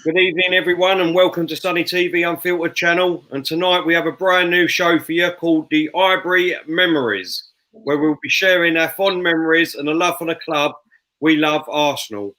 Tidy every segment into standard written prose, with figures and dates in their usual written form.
Good evening, everyone, and welcome to Sunny TV Unfiltered channel. And tonight we have a brand new show for you called the Highbury Memories, where we'll be sharing our fond memories and a love for the club. We love Arsenal.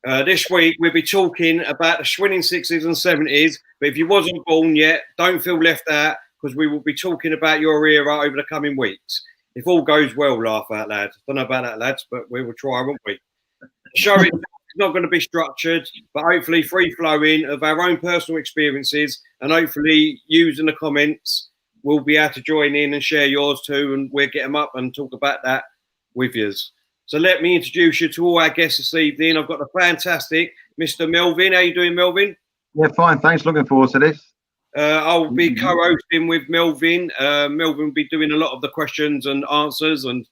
This week we'll be talking about the winning 60s and 70s. But if you wasn't born yet, don't feel left out, because we will be talking about your era over the coming weeks. If all goes well, laugh out loud. Don't know about that, lads, but we will try, won't we? The show is not going to be structured, but hopefully free-flowing of our own personal experiences, and hopefully using the comments, we'll be able to join in and share yours too, and we'll get them up and talk about that with yous. So let me introduce you to all our guests this evening. I've got the fantastic Mr. Melvin. How you doing, Melvin? Yeah, fine. Thanks. Looking forward to this. I'll be co-hosting with Melvin. Melvin will be doing a lot of the questions and answers, and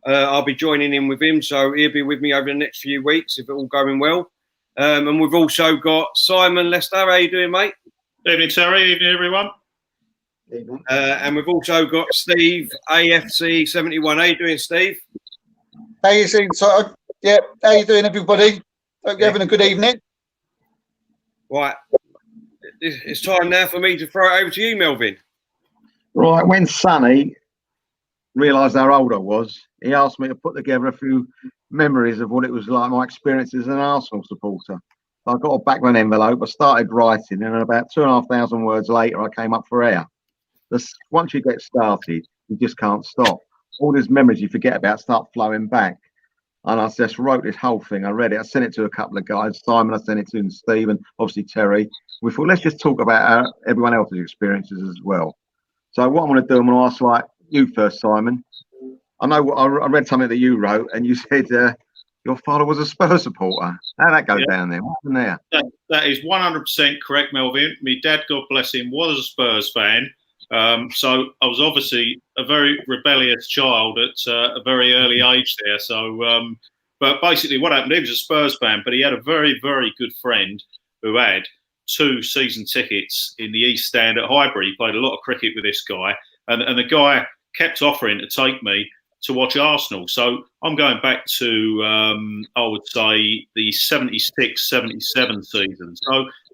I'll be joining in with him. So he'll be with me over the next few weeks if it all going well. And we've also got Simon Lester. How you doing, mate? Evening, Terry. Evening, everyone. Evening. And we've also got Steve, AFC 71. How you doing, Steve? How you doing? So, yeah, how you doing, everybody? Hope you're having a good evening. Right. It's time now for me to throw it over to you, Melvin. Right. When Sonny realised how old I was, he asked me to put together a few memories of what it was like, my experiences as an Arsenal supporter. So I got a back of an envelope, I started writing, and about 2,500 words later, I came up for air. Once you get started, you just can't stop. All these memories you forget about start flowing back. And I just wrote this whole thing. I read it. I sent it to a couple of guys. Simon, I sent it to, and Steve, and obviously Terry. We thought, let's just talk about everyone else's experiences as well. So what I'm going to do, I'm going to ask you first, Simon. I know I read something that you wrote, and you said your father was a Spurs supporter. How'd that go down there? What happened there? That is 100% correct, Melvin. My dad, God bless him, was a Spurs fan. So I was obviously a very rebellious child at a very early age there. So, but basically what happened, he was a Spurs fan, but he had a very, very good friend who had 2 season tickets in the East Stand at Highbury. He played a lot of cricket with this guy, and the guy kept offering to take me to watch Arsenal. So I'm going back to, I would say, the 76-77 season.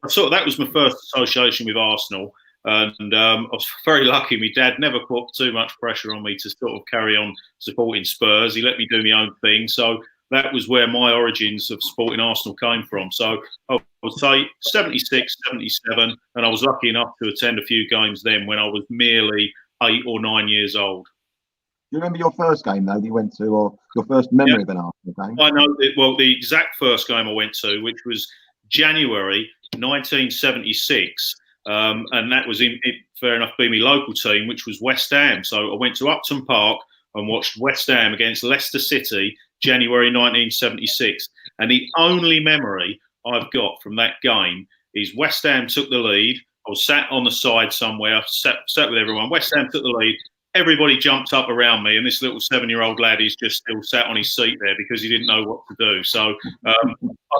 So that was my first association with Arsenal. And I was very lucky. My dad never put too much pressure on me to sort of carry on supporting Spurs. He let me do my own thing. So that was where my origins of supporting Arsenal came from. So I would say 76, 77. And I was lucky enough to attend a few games then when I was merely 8 or 9 years old. Do you remember your first game, though, that you went to, or your first memory of an Arsenal game? I know. The exact first game I went to, which was January 1976. And that was fair enough, being my local team, which was West Ham. So I went to Upton Park and watched West Ham against Leicester City, January 1976. And the only memory I've got from that game is West Ham took the lead. I was sat on the side somewhere, sat with everyone. West Ham took the lead. Everybody jumped up around me, and this little 7-year-old lad is just still sat on his seat there because he didn't know what to do. So I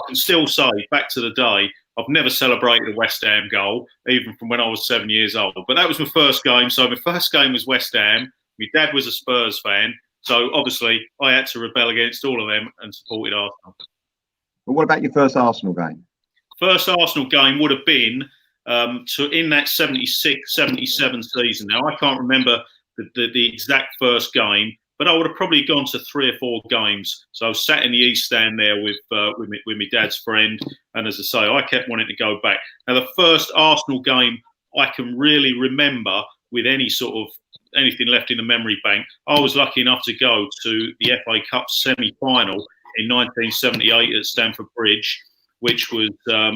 can still say, back to the day, I've never celebrated a West Ham goal, even from when I was 7 years old. But that was my first game. So my first game was West Ham. My dad was a Spurs fan. So obviously I had to rebel against all of them and supported Arsenal. But what about your first Arsenal game? First Arsenal game would have been in that 76-77 season. Now, I can't remember the exact first game, but I would have probably gone to 3 or 4 games. So I was sat in the East Stand there with my dad's friend. And as I say, I kept wanting to go back. Now, the first Arsenal game I can really remember with any sort of anything left in the memory bank, I was lucky enough to go to the FA Cup semi-final in 1978 at Stamford Bridge, which was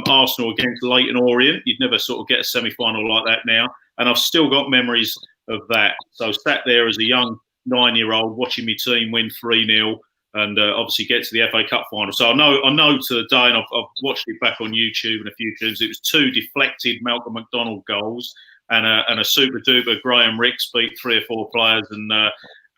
Arsenal against Leyton Orient. You'd never sort of get a semi-final like that now. And I've still got memories of that. So I sat there as a young 9-year-old watching my team win 3-0 and obviously get to the FA Cup final. So I know to the day, and I've watched it back on YouTube and a few times, it was 2 deflected Malcolm McDonald goals and a super duper Graham Ricks beat 3 or 4 players and a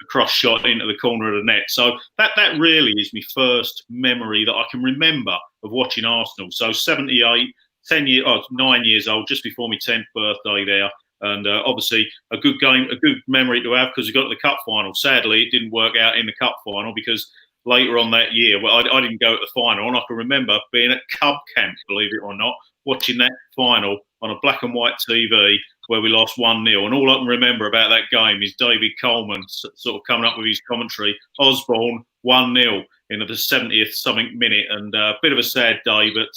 cross shot into the corner of the net. So that really is my first memory that I can remember of watching Arsenal. So 78, 9 years old, just before my 10th birthday there. And obviously a good game, a good memory to have because we got to the cup final. Sadly, it didn't work out in the cup final because later on that year. Well, I didn't go at the final, and I can remember being at Cub Camp, believe it or not, watching that final on a black and white TV where we lost 1-0. And all I can remember about that game is David Coleman sort of coming up with his commentary. Osborne 1-0 in the 70th something minute, and a bit of a sad day, but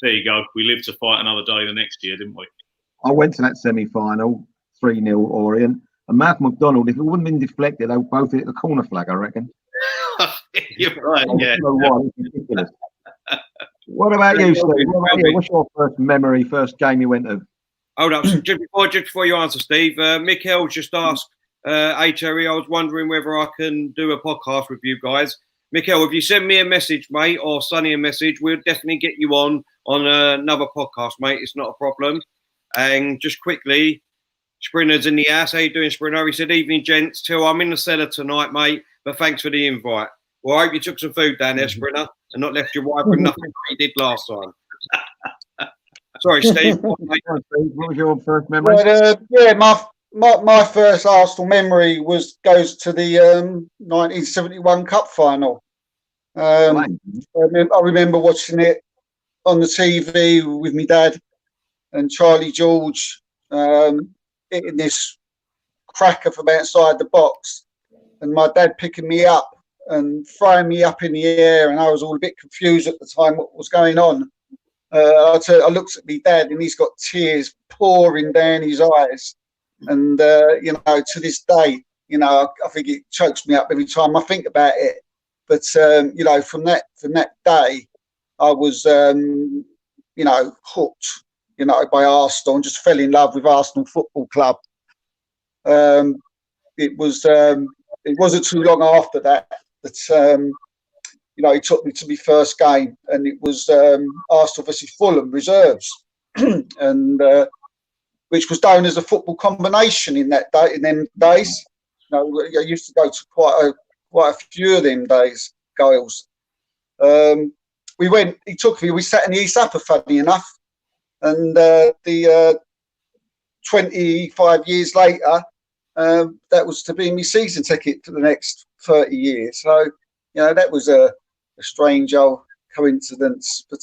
there you go. We lived to fight another day the next year, didn't we? I went to that semi-final, 3-0 Orient, and Malcolm McDonald, if it wouldn't have been deflected, they would both hit the corner flag, I reckon. You're right, yeah. Ridiculous. What about you, Steve? What about you? What's your first memory, first game you went to? Hold up, just before you answer, Steve, Mikkel's just asked, hey Terry, I was wondering whether I can do a podcast with you guys. Mikkel, if you send me a message, mate, or Sonny a message, we'll definitely get you on another podcast, mate. It's not a problem. And just quickly, Sprinter's in the house. How you doing, Sprinter? He said, evening, gents. Till I'm in the cellar tonight, mate, but thanks for the invite. Well, I hope you took some food down there, Sprinter, and not left your wife with nothing like you did last time. Sorry, Steve. What was your first memory? Well, yeah, my first Arsenal memory goes to the 1971 Cup final. I remember watching it on the TV with my dad and Charlie George hitting this cracker from outside the box, and my dad picking me up and throwing me up in the air, and I was all a bit confused at the time what was going on. I looked at my dad, and he's got tears pouring down his eyes, and to this day, I think it chokes me up every time I think about it. But from that day, I was hooked, by Arsenal, and just fell in love with Arsenal Football Club. It wasn't too long after that he took me to my first game, and it was Arsenal versus Fulham reserves, and which was known as a football combination in them days. I used to go to quite a few of them days, goals. We sat in the East Upper, funny enough, and 25 years later, that was to be my season ticket for the next 30 years. So, that was a strange old coincidence. But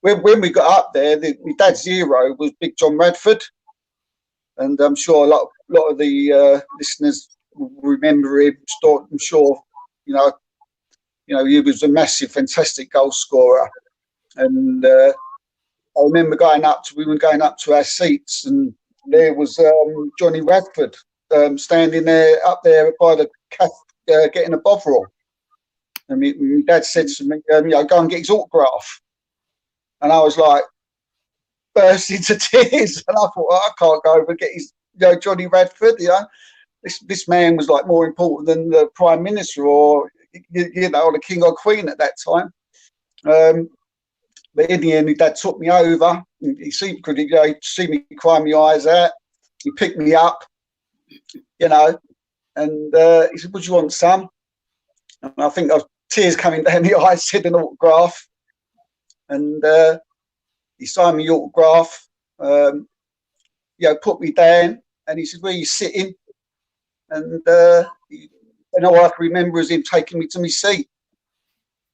when we got up there, my dad's hero was Big John Radford, and I'm sure a lot of the listeners will remember him. I'm sure, he was a massive, fantastic goal scorer. And I remember we were going up to our seats, and there was Johnny Radford standing up there by the cafe, getting a bovril. And my dad said to me, go and get his autograph. And I was like, burst into tears. And I thought, I can't go over and get his, Johnny Radford, This man was like more important than the Prime Minister or the King or Queen at that time. But in the end, my dad took me over. He see me crying my eyes out. He picked me up, and he said, "Would you want some?" And I think there was tears coming down the eyes, said an autograph. And he signed me autograph, put me down, and he said, "Where are you sitting?" And all I can remember is him taking me to my seat.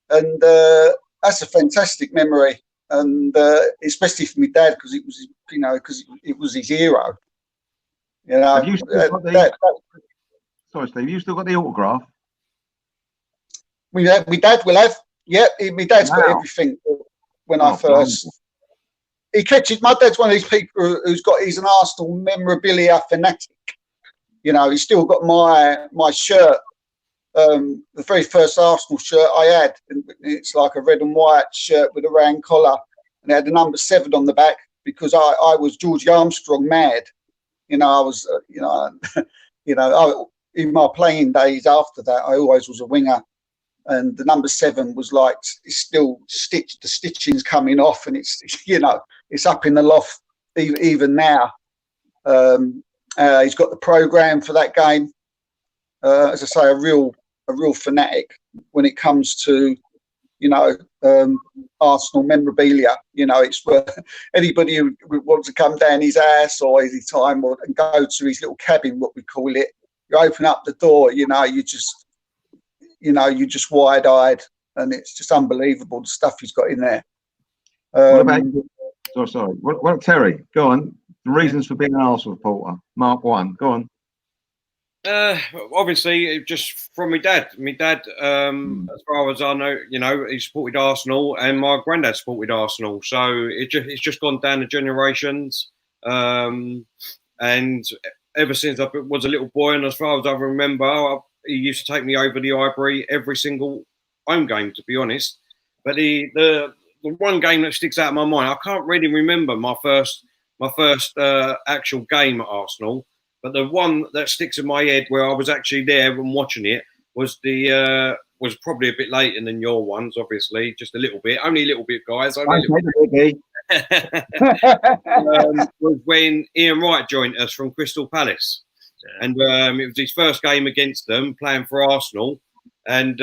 And that's a fantastic memory, and especially for my dad, because it was, it was his hero. Have you still got sorry, Steve, you still got the autograph? My dad will have. Yeah, my dad's got everything. When I first, he catches. My dad's one of these people he's an Arsenal memorabilia fanatic. He's still got my shirt, the very first Arsenal shirt I had. And it's like a red and white shirt with a round collar, and it had the number 7 on the back because I was George Armstrong mad. I was, in my playing days after that, I always was a winger. And the number 7 was like, it's still stitched, the stitching's coming off, and it's it's up in the loft even now. He's got the programme for that game. As I say, a real fanatic when it comes to, Arsenal memorabilia. It's anybody who wants to come down his house or any time and go to his little cabin, what we call it. You open up the door, you just, you're just wide-eyed, and it's just unbelievable the stuff he's got in there. What about you? Oh, sorry. What, Terry? Go on. The reasons for being an Arsenal supporter. Mark 1. Go on. Obviously, just from my dad. My dad, as far as I know, he supported Arsenal, and my granddad supported Arsenal. So it's just gone down the generations. And ever since I was a little boy, and as far as I remember, he used to take me over the Highbury every single home game, to be honest. But the one game that sticks out in my mind, I can't really remember my first actual game at Arsenal. But the one that sticks in my head where I was actually there and watching it was was probably a bit later than your ones, obviously, just a little bit, only a little bit, guys. Only a little bit. Was when Ian Wright joined us from Crystal Palace, and it was his first game against them, playing for Arsenal, and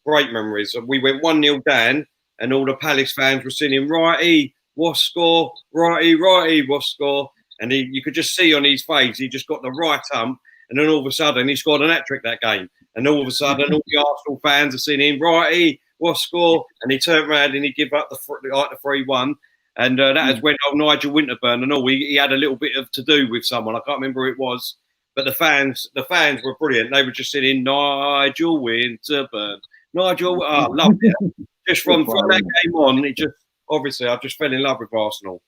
great memories. We went 1-0 down, and all the Palace fans were singing "Righty, what score? Righty, righty, what score?" And you could just see on his face, he just got the right hump. And then all of a sudden, he scored an hat-trick that game. And all of a sudden, all the Arsenal fans are singing, "Righty, what score?" And he turned around and he gave up the 3-1. And that is when old Nigel Winterburn and all, he had a little bit of to do with someone. I can't remember who it was. But the fans were brilliant. They were just singing, "Nigel Winterburn, Nigel." I loved it. Just from that game on, obviously, I just fell in love with Arsenal.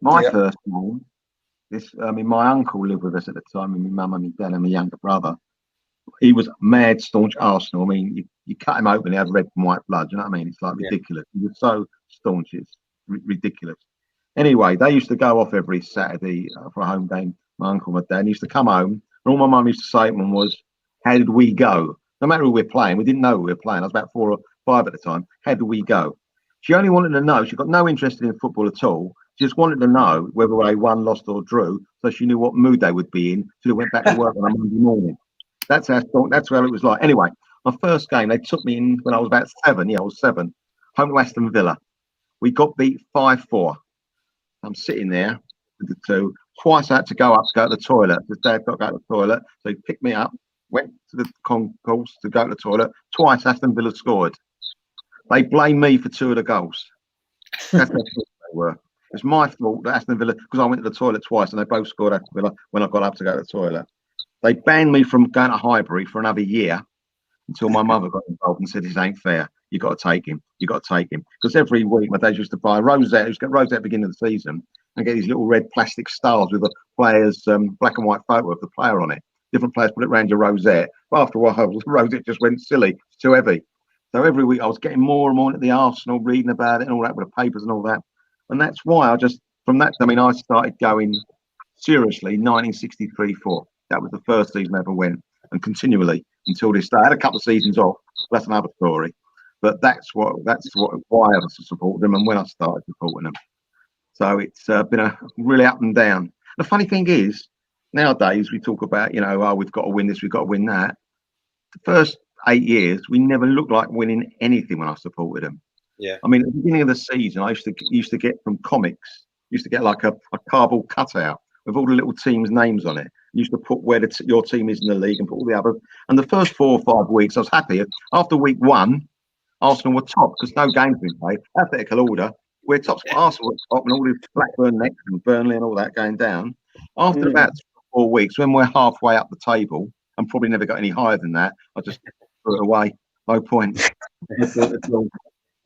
My first name, my uncle lived with us at the time, and my mum and my dad and my younger brother. He was mad, staunch Arsenal. I mean, you cut him open, he had red and white blood. You know what I mean? It's like ridiculous. He was so staunch, it's ridiculous. Anyway, they used to go off every Saturday for a home game. My uncle and my dad used to come home, and all my mum used to say to them was, "How did we go?" No matter who we were playing, we didn't know who we were playing. I was about 4 or 5 at the time. How did we go? She only wanted to know. She got no interest in football at all. She just wanted to know whether they won, lost, or drew, so she knew what mood they would be in. So they went back to work on a Monday morning. That's where it was like. Anyway, my first game, they took me in when I was about 7. Yeah, I was 7. Home to Aston Villa. We got beat 5-4. I'm sitting there with the two. Twice I had to go to the toilet. The dad got to go to the toilet, so he picked me up, went to the concourse to go to the toilet. Twice Aston Villa scored. They blamed me for 2 of the goals. That's how they were. It's my fault that Aston Villa, because I went to the toilet twice and they both scored Aston Villa when I got up to go to the toilet. They banned me from going to Highbury for another year until my mother got involved and said, "This ain't fair. You got to take him. You got to take him." Because every week my dad used to buy rosette. He used to get rosette at the beginning of the season and get these little red plastic stars with the player's black and white photo of the player on it. Different players put it around your rosette. But after a while, the rosette just went silly. It's too heavy. So every week I was getting more and more into the Arsenal, reading about it and all that with the papers and all that. And that's why I started going seriously 1963-4. That was the first season I ever went, and continually until this day. I had a couple of seasons off. That's another story. But that's why I supported them and when I started supporting them. So it's been a really up and down. The funny thing is, nowadays we talk about, we've got to win this, we've got to win that. The first 8 years, we never looked like winning anything when I supported them. Yeah. I mean, at the beginning of the season, I used to get from comics, used to get like a cardboard cutout with all the little teams' names on it. Used to put where your team is in the league and put all the others. And the first 4 or 5 weeks, I was happy. After week 1, Arsenal were top because no games been played. Alphabetical order. We're top. Arsenal were top, and all the Blackburn next and Burnley and all that going down. After about 4 weeks, when we're halfway up the table and probably never got any higher than that, I just threw it away. No point.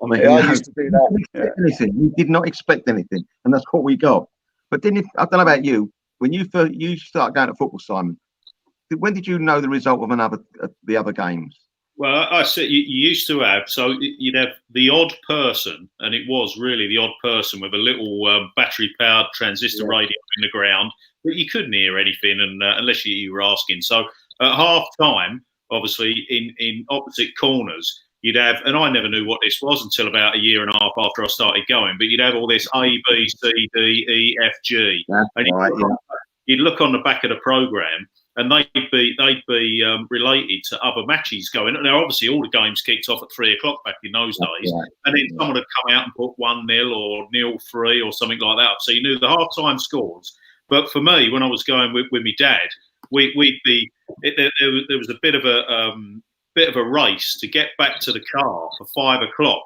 I mean, I used to do that. Anything. We did not expect anything, and that's what we got. But then, I don't know about you, when you start going to football, Simon, when did you know the result of the other games? Well, I said you used to have, so you'd have the odd person, and it was really the odd person with a little battery-powered transistor radio in the ground, but you couldn't hear anything unless you were asking. So at half-time, obviously, in opposite corners, you'd have, and I never knew what this was until about a year and a half after I started going, but you'd have all this A, B, C, D, E, F, G. And you'd look on the back of the programme, and they'd be related to other matches going. Now, obviously, all the games kicked off at 3 o'clock back in those days, and then someone would come out and put 1-0 or 0-3 or something like that. So you knew the half-time scores. But for me, when I was going with my dad, there was a bit of a bit of a race to get back to the car for 5 o'clock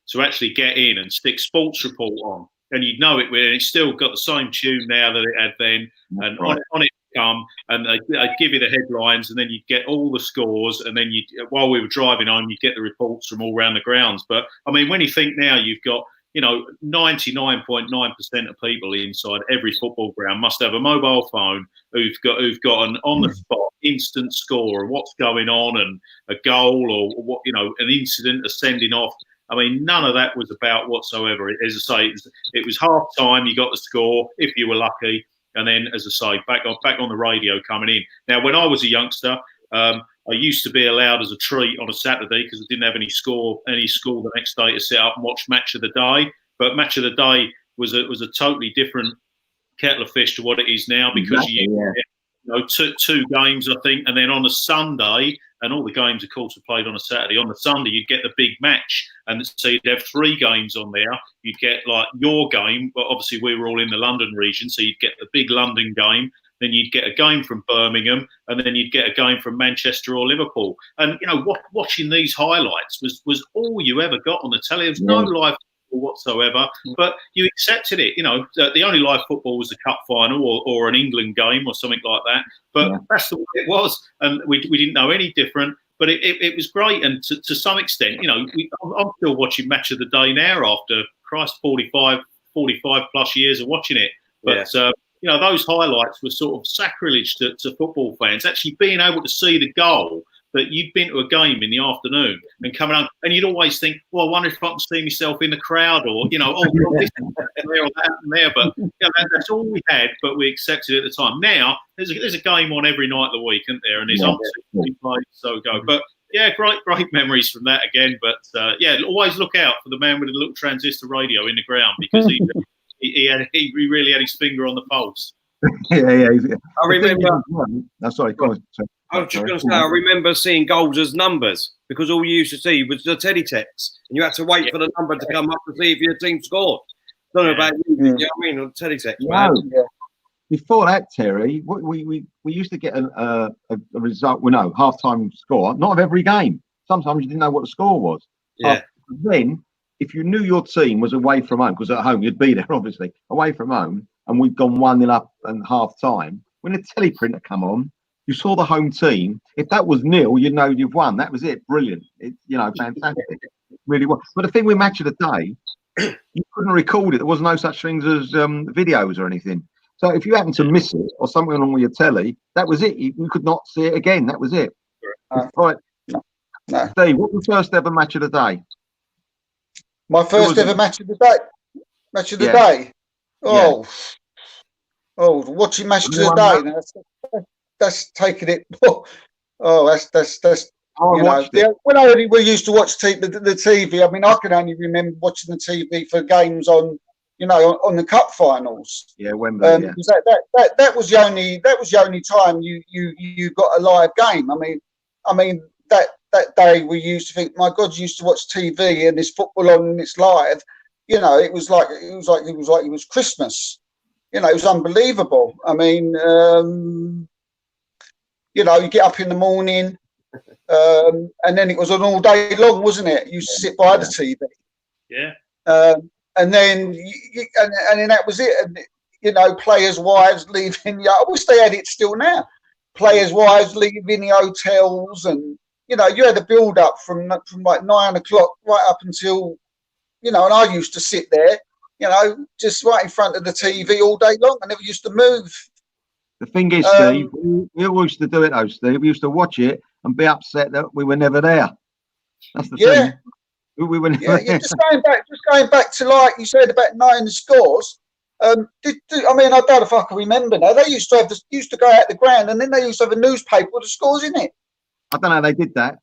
to actually get in and stick Sports Report on. And you'd know it, and it's still got the same tune now that it had then. And on it come, and they'd give you the headlines, and then you'd get all the scores, and then while we were driving home, you'd get the reports from all around the grounds. But I mean, when you think now you've got, 99.9% of people inside every football ground must have a mobile phone who've got an on the spot instant score of what's going on, and a goal, or what, an incident, a sending off. I mean, none of that was about whatsoever. As I say, it was half time. You got the score if you were lucky, and then, as I say, back on the radio coming in. Now, when I was a youngster, I used to be allowed as a treat on a Saturday, because I didn't have any school the next day, to sit up and watch Match of the Day. But Match of the Day was a totally different kettle of fish to what it is now, because two games, I think, and then on a Sunday, and all the games, of course, are played on a Saturday. On the Sunday, you'd get the big match, and so you'd have 3 games on there. You'd get like your game, but obviously we were all in the London region, so you'd get the big London game. Then you'd get a game from Birmingham, and then you'd get a game from Manchester or Liverpool. And watching these highlights was all you ever got on the telly. There was no live football whatsoever, but you accepted it. The only live football was the cup final or an England game or something like that. But that's the way it was, and we didn't know any different. But it was great, and to some extent, I'm still watching Match of the Day now after 45 plus years of watching it. But those highlights were sort of sacrilege to football fans. Actually being able to see the goal, that you'd been to a game in the afternoon and coming on, and you'd always think, well, I wonder if I can see myself in the crowd, or, this there or that and there. But that's all we had, but we accepted it at the time. Now, there's a game on every night of the week, isn't there? And there's obviously played, so go. But great memories from that again. But always look out for the man with a little transistor radio in the ground, because he really had his finger on the pulse. I remember. Sorry, go on. I was just going to say, I remember seeing goals as numbers, because all you used to see was the teletext, and you had to wait for the number to come up to see if your team scored. I don't know about you, you know what I mean, on teletext. Before that, Terry, we used to get a result. Half-time score, not of every game. Sometimes you didn't know what the score was. Yeah. Then, if you knew your team was away from home, because at home you'd be there, obviously, away from home, and we'd gone 1-0 up and half-time, when the teleprinter come on, you saw the home team. If that was 0, you'd know you've won. That was it. Brilliant. Fantastic. Really well. But the thing with Match of the Day, you couldn't record it. There was no such things as videos or anything. So if you happened to miss it or something along with your telly, that was it. You could not see it again. That was it. Right. No. Steve, what was the first ever Match of the Day? My first ever Match of the Day. Match of the Day. Watching Match of the Day. That's taking it. That's. When we used to watch the TV. I mean, I can only remember watching the TV for games on on the cup finals. Yeah, Wembley. That was the only time you got a live game. I mean that day we used to think, my God, you used to watch TV and there's football on and it's live. It was like it was Christmas. It was unbelievable. I mean, you get up in the morning, and then it was on all day long, wasn't it? You used to sit by the TV. Yeah. And then that was it. And, players' wives leaving. I wish they had it still now. Players' wives leaving the hotels, and you had a build up from like 9 o'clock right up until, and I used to sit there, just right in front of the TV all day long. I never used to move. The thing is, Steve, we always used to do it though, Steve. We used to watch it and be upset that we were never there. That's the thing. We were never there. Just going back to, like you said, about knowing the scores. I don't know if I can remember now. They used to go out the ground, and then they used to have a newspaper with the scores in it. I don't know. They did that.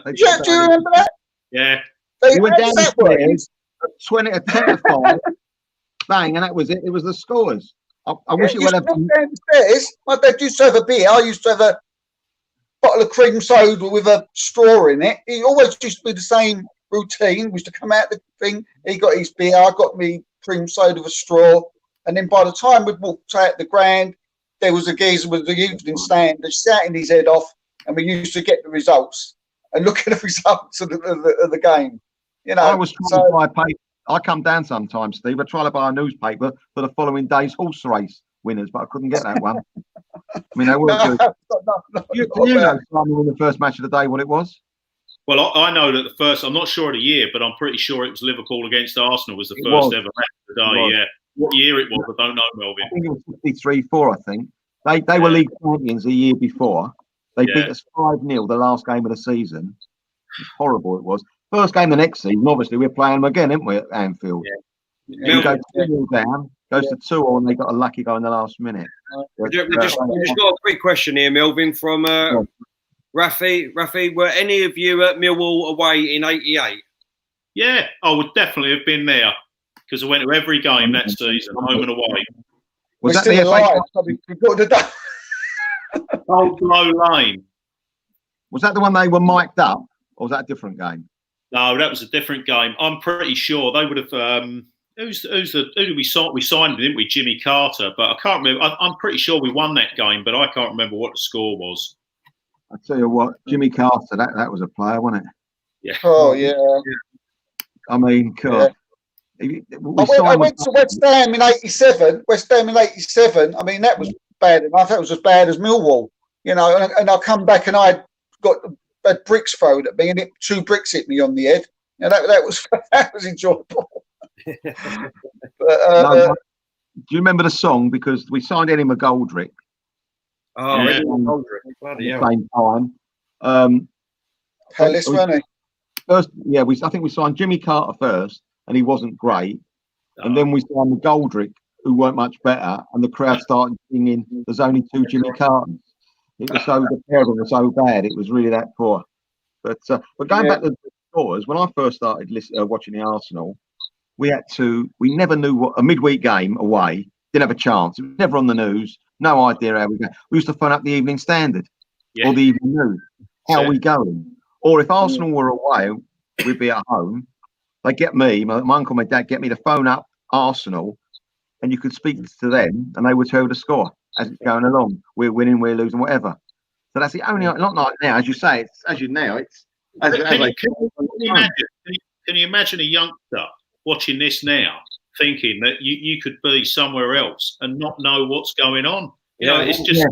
Do you remember that? Yeah. We were down the stairs, 10 to 5, bang, and that was it. It was the scores. I wish it would have been downstairs. My dad used to have a beer. I used to have a bottle of cream soda with a straw in it. It always used to be the same routine. We used to come out the thing. He got his beer. I got me cream soda with a straw. And then by the time we'd walked out the ground, there was a geezer with the evening stand, shouting his head off, and we used to get the results. and look at the results of the game. You know, I was trying to buy paper. I come down sometimes, Steve. I try to buy a newspaper for the following day's horse race winners, but I couldn't get that one. I mean, they were good. You know, Simon, in the first match of the day, what it was? Well, I know that the first, I'm not sure of the year, but I'm pretty sure it was Liverpool against Arsenal was the first ever match of the day. Yeah. What year it was, I don't know, Melvin. I think it was 53-4, I think. They were league champions the year before. They beat us 5-0 the last game of the season. Horrible it was. First game the next season, obviously, we're playing them again, aren't we, at Anfield? Yeah. We go 2-0 down, goes to 2-2, and they got a lucky goal in the last minute. We just got a quick question here, Melvin, from Rafi. Rafi, were any of you at Millwall away in '88? Yeah, I would definitely have been there because I went to every game that season, home and away. Was that still alive? Old Low Lane. Was that the one they were mic'd up, or was that a different game? No, that was a different game. I'm pretty sure they would have. Who did we sign? We signed, didn't we? Jimmy Carter, but I can't remember. I'm pretty sure we won that game, but I can't remember what the score was. I tell you what, Jimmy Carter, that was a player, wasn't it? Yeah. Oh yeah. I mean, God. Yeah. I went to West Ham in '87. West Ham in '87. I mean, that was bad enough. That was as bad as Millwall, you know. And I come back and I got had bricks thrown at me, and 2 bricks hit me on the head. And that was enjoyable. Do you remember the song? Because we signed Eddie McGoldrick. Oh, Eddie McGoldrick. Bloody hell. Same time. Palace, wasn't he? First, yeah, I think we signed Jimmy Carter first, and he wasn't great. And then we signed McGoldrick, who weren't much better, and the crowd started singing, "There's only 2 Jimmy Carters." It was so, the pair of them were so bad, it was really that poor. But going back to the scores, when I first started watching the Arsenal, we never knew what a midweek game away, didn't have a chance. It was never on the news, no idea how we go. We used to phone up the Evening Standard or the Evening News. How are we going? Or if Arsenal were away, we'd be at home. They get me, my uncle, my dad, get me to phone up Arsenal, and you could speak to them, and they would tell the score as it's going along. We're winning, we're losing, whatever. So that's the only, not like now, as you say. Can you imagine a youngster watching this now, thinking that you could be somewhere else and not know what's going on? You know, it's just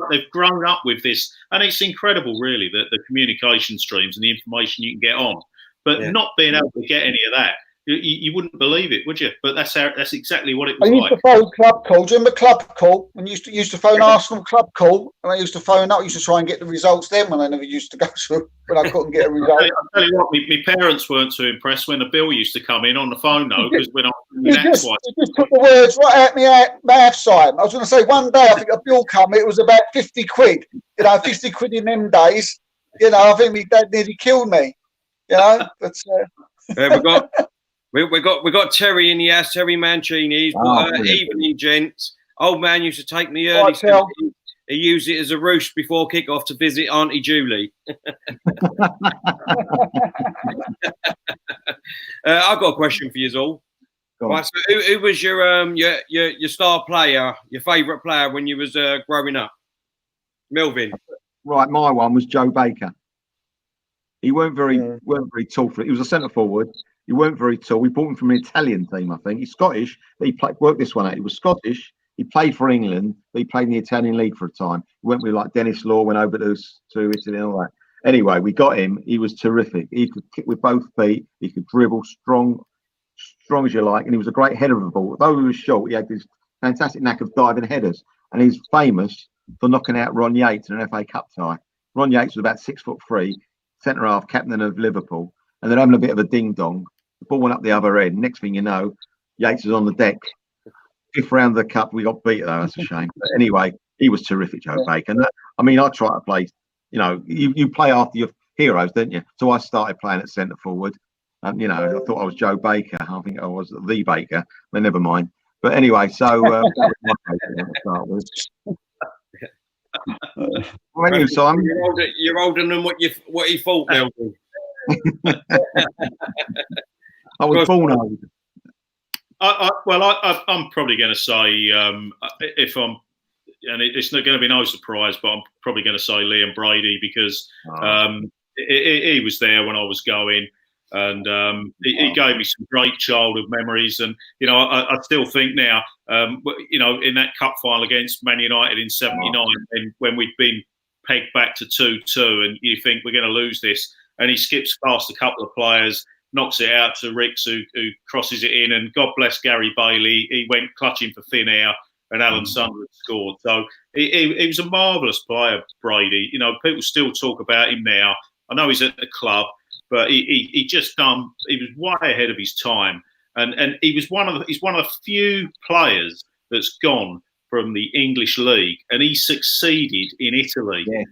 they've grown up with this, and it's incredible, really, that the communication streams and the information you can get on, but not being able to get any of that. You wouldn't believe it, would you? But that's exactly what it was like. I used to phone club call. Do you remember club call? When you used to phone Arsenal club call, and I used to phone up. I used to try and get the results then when I never used to go to when I couldn't get a result. I'll tell you what, my parents weren't too impressed when the bill used to come in on the phone, though, because when I was just put the words right out my mouth side. I was going to say one day I think a bill come. It was about 50 quid. You know, 50 quid in them days. You know, I think my dad nearly killed me. You know, but we got Terry in the house, Terry Mancini. Evening, gents. Old man used to take me early. He used it as a roost before kick-off to visit Auntie Julie. I've got a question for you all. Right, so who was your star player, your favourite player when you was growing up? Melvin. Right, my one was Joe Baker. He weren't very tall for it. He was a centre forward. He weren't very tall. We bought him from an Italian team, I think. He's Scottish, but he worked this one out. He was Scottish. He played for England, but he played in the Italian league for a time. He went with like Dennis Law, went over to Italy and all that. Anyway, we got him. He was terrific. He could kick with both feet. He could dribble, strong as you like, and he was a great header of the ball. Although he was short, he had this fantastic knack of diving headers, and he's famous for knocking out Ron Yates in an FA Cup tie. Ron Yates was about 6'3", centre half, captain of Liverpool, and they're having a bit of a ding dong. The ball went up the other end. Next thing you know, Yates is on the deck. 5th round of the cup, we got beat though. That's a shame. But anyway, he was terrific, Joe Baker. And I try to play. You know, you play after your heroes, don't you? So I started playing at centre forward. And I thought I was Joe Baker. I think I was the Baker. But never mind. But anyway, so that was my Baker to start with. Well, anyway, Simon, you're older than what he thought, Melvin. I was born old. I'm probably going to say it's not going to be no surprise, but I'm probably going to say Liam Brady because he was there when I was going, and he gave me some great childhood memories. And I still think now, in that cup final against Man United in '79, when we'd been pegged back to 2-2, and you think we're going to lose this, and he skips past a couple of players, knocks it out to Ricks, who crosses it in, and God bless Gary Bailey, he went clutching for thin air, and Alan Sunderland scored. So he was a marvellous player, Brady. People still talk about him now. I know he's at the club, but he was way ahead of his time, and he's one of the few players that's gone from the English league, and he succeeded in Italy. Yeah.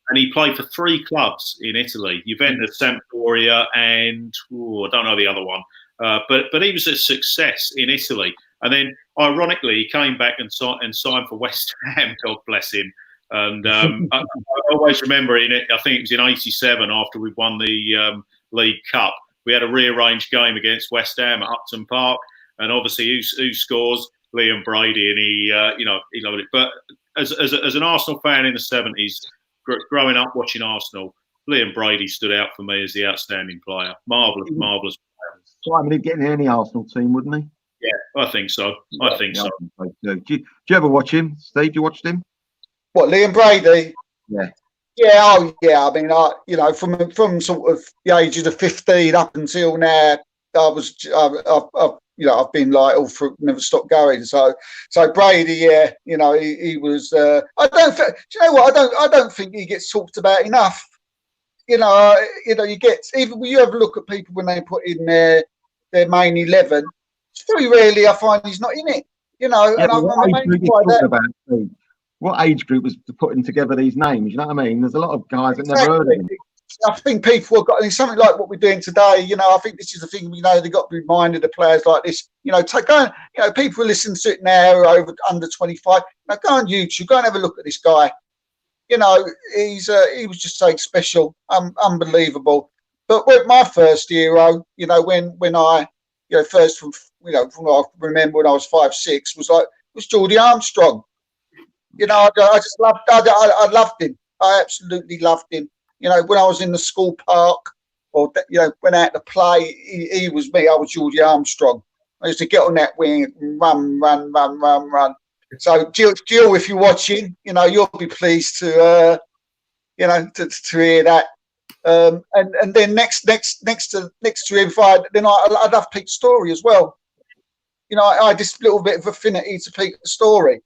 And he played for 3 clubs in Italy: Juventus, Sampdoria, and I don't know the other one. But he was a success in Italy. And then, ironically, he came back and signed for West Ham. God bless him. And I always remember I think it was in '87, after we won the League Cup, we had a rearranged game against West Ham at Upton Park, and obviously who scores? Liam Brady, and he loved it. But as an Arsenal fan in the '70s, growing up watching Arsenal, Liam Brady stood out for me as the outstanding player. Marvellous player. Simon, he'd get in any Arsenal team, wouldn't he? Yeah, I think so. I think so. Do you ever watch him, Steve? You watched him? What, Liam Brady? Yeah. Yeah, I mean, from sort of the ages of 15 up until now, I've been like all through, never stopped going. So Brady, he was. Do you know what? I don't think he gets talked about enough. You get, even when you have a look at people when they put in their main 11, it's very rarely I find he's not in it. And I'm amazed by that. What age group was putting together these names? You know what I mean? There's a lot of guys that never heard of him. I think people have got something like what we're doing today. I think this is the thing. They've got to be reminded of players like this. People listen to it now over under 25. Now go on YouTube, go and have a look at this guy. He was just so special, unbelievable. But with my first hero, when I, first from I remember when I was 5'6", was Geordie Armstrong. I just loved. I loved him. I absolutely loved him. When I was in the school park, or went out to play, he was me. I was Geordie Armstrong. I used to get on that wing and run. So Jill, if you're watching, you'll be pleased to hear that. And then next to him, I love Pete's Story as well. I had this little bit of affinity to Pete's Story,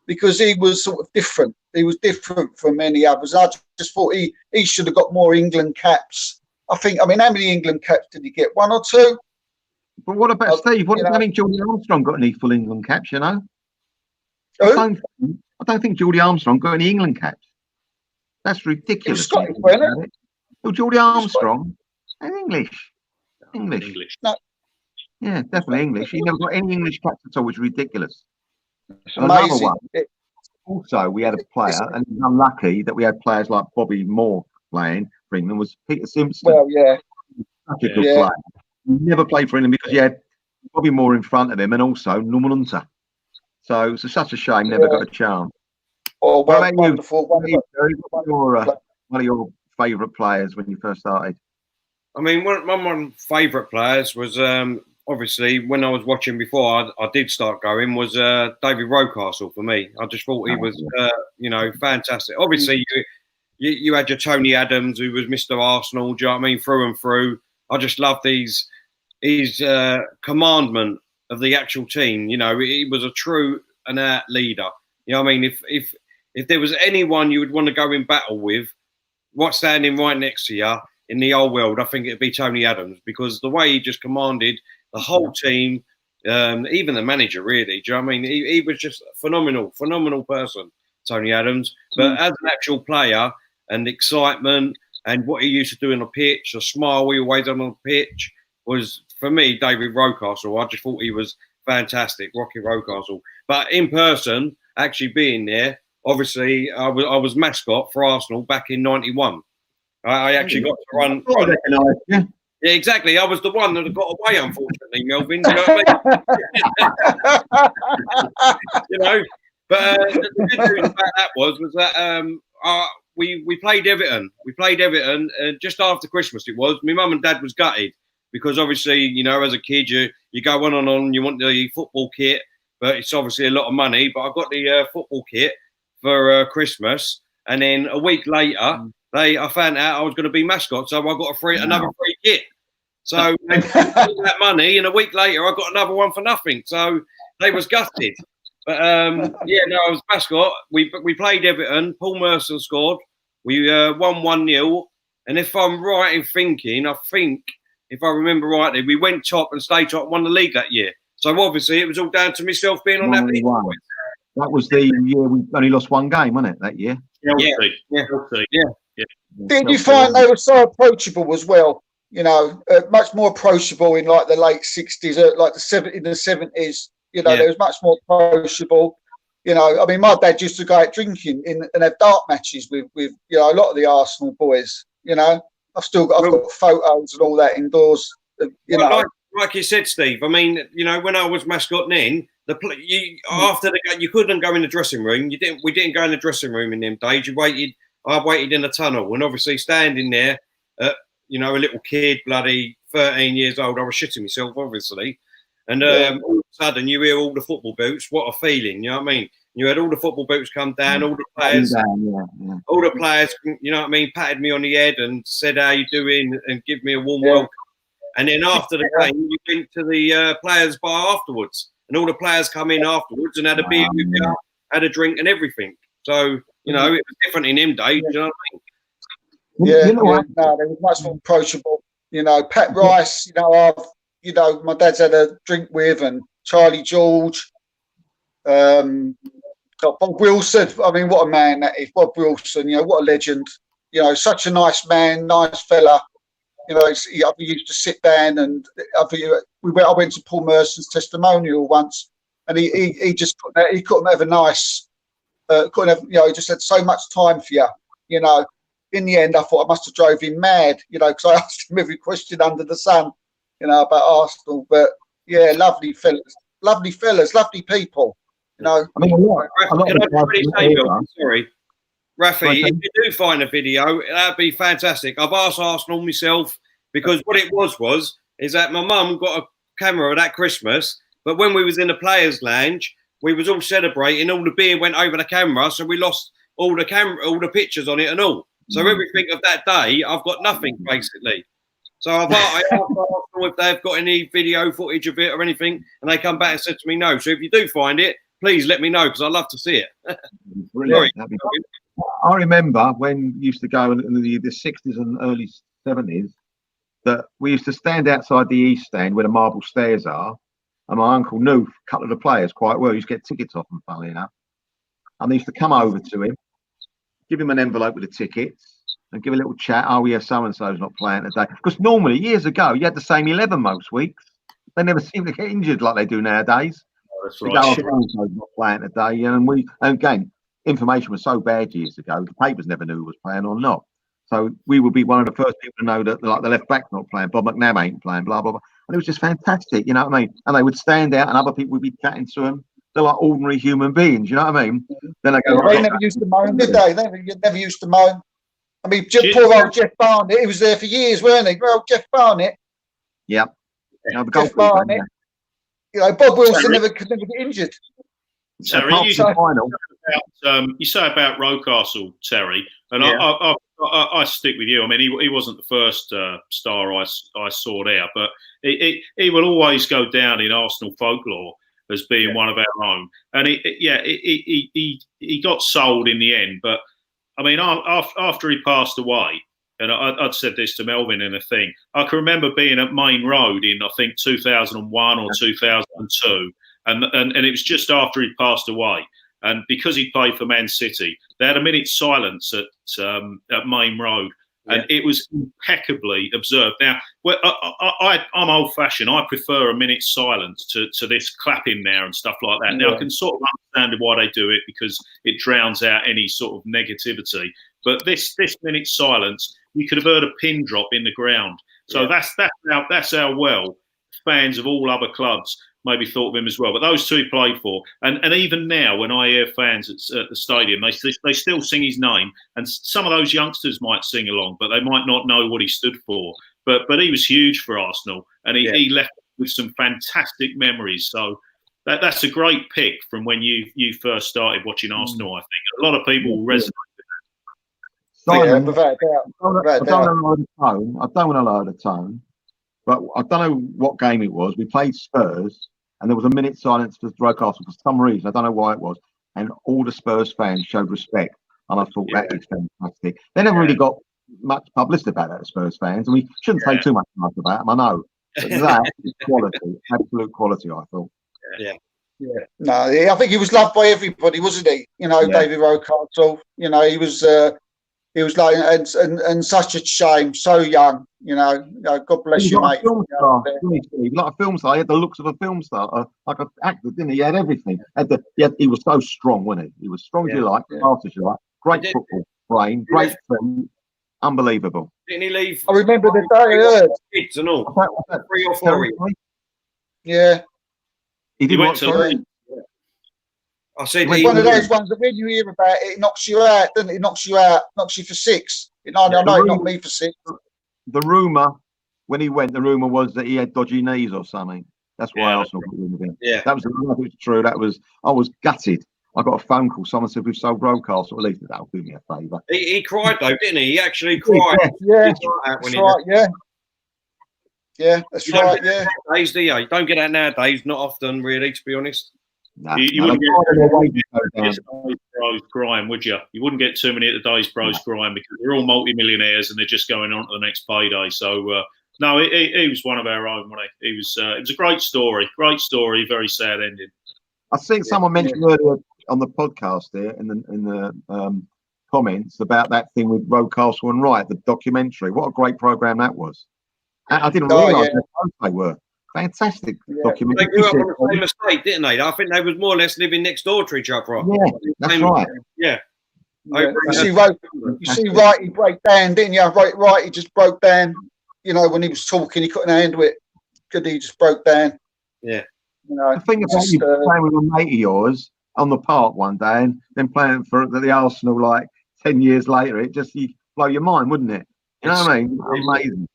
because he was sort of different. He was different from many others. I just thought he should have got more England caps. How many England caps did he get? 1 or 2? But what about Steve? I think Geordie Armstrong got any full England caps, Who? I don't think Geordie Armstrong got any England caps. That's ridiculous. He was Scottish, wasn't it? Well, Geordie Armstrong, English. No. Yeah, definitely English. He never got any English caps at all, which is ridiculous. It's amazing. Another one. Also, we had a player, and it was unlucky that we had players like Bobby Moore playing for England, was Peter Simpson. Well, yeah. Such a good player. He never played for England because he had Bobby Moore in front of him, and also Norman Hunter. So it's such a shame, never got a chance. Oh, what about you? One of your favourite players when you first started? I mean, one of my favourite players was obviously when I was watching before I did start going was David Rocastle for me. I just thought he was fantastic. Obviously, you had your Tony Adams, who was Mr. Arsenal. Do you know what I mean? Through and through. I just loved his commandment of the actual team. He was a true and out leader. You know what I mean? If there was anyone you would want to go in battle with, what's standing right next to you in the old world, I think it'd be Tony Adams, because the way he just commanded the whole team, even the manager, really. Do you know what I mean? He was just a phenomenal person, Tony Adams. But as an actual player and excitement and what he used to do on the pitch, the smile he always had on the pitch, was, for me, David Rocastle. I just thought he was fantastic, Rocky Rocastle. But in person, actually being there, obviously, I was mascot for Arsenal back in '91. I actually got to run. Yeah, exactly. I was the one that got away, unfortunately, Melvin. You know what I mean? But the good news about that was that we played Everton. We played Everton just after Christmas. It was. My mum and dad was gutted because obviously, you know, as a kid, you go on and on. You want the football kit, but it's obviously a lot of money. But I got the football kit for Christmas, and then a week later, I found out I was going to be mascot, so I got another free kit. So they took that money, and a week later, I got another one for nothing. So they was gutted. But yeah, no, I was mascot. We played Everton. Paul Merson scored. We won 1-0. And if I'm right in thinking, I think if I remember rightly, we went top and stayed top and won the league that year. So obviously, it was all down to myself being on that pitch. That was the year we only lost one game, wasn't it? That year. Yeah. Did you find they were so approachable as well? You know, much more approachable in like the late 60s, like in the 70s. You know, there was much more approachable. You know, I mean, my dad used to go out drinking and have dart matches with you know, a lot of the Arsenal boys. You know, I've got photos and all that indoors. You know, like you said, Steve. I mean, you know, when I was mascot then, after the game, you couldn't go in the dressing room. We didn't go in the dressing room in them days. I waited in the tunnel, and obviously standing there, you know, a little kid, bloody 13 years old. I was shitting myself, obviously. And all of a sudden, you hear all the football boots. What a feeling, you know what I mean? You had all the football boots come down, all the players, all the players, you know what I mean, patted me on the head and said, "How you doing?" and give me a warm welcome. And then after the game, you went to the players' bar afterwards, and all the players come in afterwards and had a beer with you, had a drink and everything. So you know, it was different in them days. You know what I mean? Yeah, no, they were much more approachable. You know, Pat Rice. You know, my dad's had a drink with, and Charlie George, Bob Wilson. I mean, what a man that is, Bob Wilson. You know, what a legend. You know, such a nice man, nice fella. You know, I used to sit down and I went to Paul Merson's testimonial once, and he just couldn't have a nice, couldn't have, you know, he just had so much time for you. You know, in the end, I thought I must have drove him mad. You know, because I asked him every question under the sun. You know, about Arsenal, but yeah, lovely fellas, lovely people. You know, I mean, sorry, Rafi, if you do find a video, that'd be fantastic. I've asked Arsenal myself because what it was is that my mum got a camera that Christmas, but when we was in the players' lounge, we was all celebrating. All the beer went over the camera, so we lost all the pictures on it and all. So everything of that day, I've got nothing basically. So I asked Arsenal if they've got any video footage of it or anything, and they come back and said to me no. So if you do find it, please let me know because I'd love to see it. Brilliant. I remember when we used to go in the 60s and early 70s that we used to stand outside the East Stand where the marble stairs are, and my uncle knew a couple of the players quite well. He used to get tickets off them, funnily enough. And they used to come over to him, give him an envelope with the tickets, and give a little chat. Oh, yeah, so-and-so's not playing today. Because normally, years ago, you had the same 11 most weeks. They never seem to get injured like they do nowadays. That's right. So-and-so's not playing today. And again, information was so bad years ago, the papers never knew who was playing or not. So we would be one of the first people to know that like the left back's not playing, Bob McNabb ain't playing, blah, blah, blah. And it was just fantastic, you know what I mean? And they would stand out and other people would be chatting to them. They're like ordinary human beings, you know what I mean? Then they go, they never used to moan, did they? They never used to moan. I mean, poor old Jeff Barnett, he was there for years, weren't he? Well, Jeff Barnett. Yeah. You know, Jeff Barnett. You know, Bob Wilson could never get injured. Terry, you say about Rocastle, Terry, and I stick with you. I mean, he wasn't the first star I saw there, but he will always go down in Arsenal folklore as being one of our own. And he got sold in the end, but I mean, after he passed away, and I'd said this to Melvin in a thing, I can remember being at Main Road in, I think, 2001 or 2002, and it was just after he passed away. And because he played for Man City, they had a minute's silence at Main Road. And it was impeccably observed. Now, I'm old-fashioned. I prefer a minute's silence to this clapping there and stuff like that. Now, I can sort of understand why they do it because it drowns out any sort of negativity. But this minute's silence, you could have heard a pin drop in the ground. So that's how well fans of all other clubs maybe thought of him as well. But those two he played for, and even now when I hear fans at the stadium, they still sing his name, and some of those youngsters might sing along, but they might not know what he stood for. But he was huge for Arsenal, and he left with some fantastic memories. So that's a great pick from when you first started watching Arsenal. I think a lot of people will resonate with that. Simon, without I doubt. don't want to lower the tone, but I don't know what game it was. We played Spurs, and there was a minute silence for Rocastle for some reason. I don't know why it was, and all the Spurs fans showed respect, and I thought that is fantastic. They never really got much publicity about that, Spurs fans, and we shouldn't say too much about them. I know, but that is quality, absolute quality. I thought. Yeah. No, I think he was loved by everybody, wasn't he? You know, David Rocastle. You know, he was like, and such a shame, so young. You know, God bless you, mate. Like a film star, he had the looks of a film star, like an actor, didn't he? He had everything. He was so strong, wasn't he? He was strong as you like, fast as you like. Great football brain, great film, unbelievable. Didn't he leave? I remember the day I heard kids and all. 3 or 4. Yeah. He went to. I said one of those ones that when you hear about it, it knocks you out, doesn't it? It knocks you out, knocks you for 6. I know it knocked me for 6. The rumour when he went, the rumour was that he had dodgy knees or something. That's why Arsenal got rid of him. Yeah, that was true. I was gutted. I got a phone call. Someone said we've sold Rocastle. At least that'll do me a favour. He cried though, didn't he? He actually cried. Yeah, that's right. Yeah, that's right. Yeah. Nowadays, do you? You don't get that nowadays. Not often, really, to be honest. You wouldn't get Bros grime, would you? You wouldn't get too many at the Days Bros grime because they're all multi-millionaires and they're just going on to the next payday. So no, he was one of our own. Wasn't he? It was a great story. Very sad ending. I think someone mentioned earlier on the podcast here in the comments about that thing with Rocastle and Wright, the documentary. What a great program that was! I didn't realise how close they were. Fantastic documentary. They grew up on the same estate, didn't they? I think they was more or less living next door to each other. Yeah, that's right. Yeah. You see, Wrighty break down, didn't you? Wrighty just broke down. You know, when he was talking, he couldn't handle it. He just broke down. Yeah. You know, the thing about you playing with a mate of yours on the park one day and then playing for the Arsenal like 10 years later, you blow your mind, wouldn't it? You know what I mean? Amazing.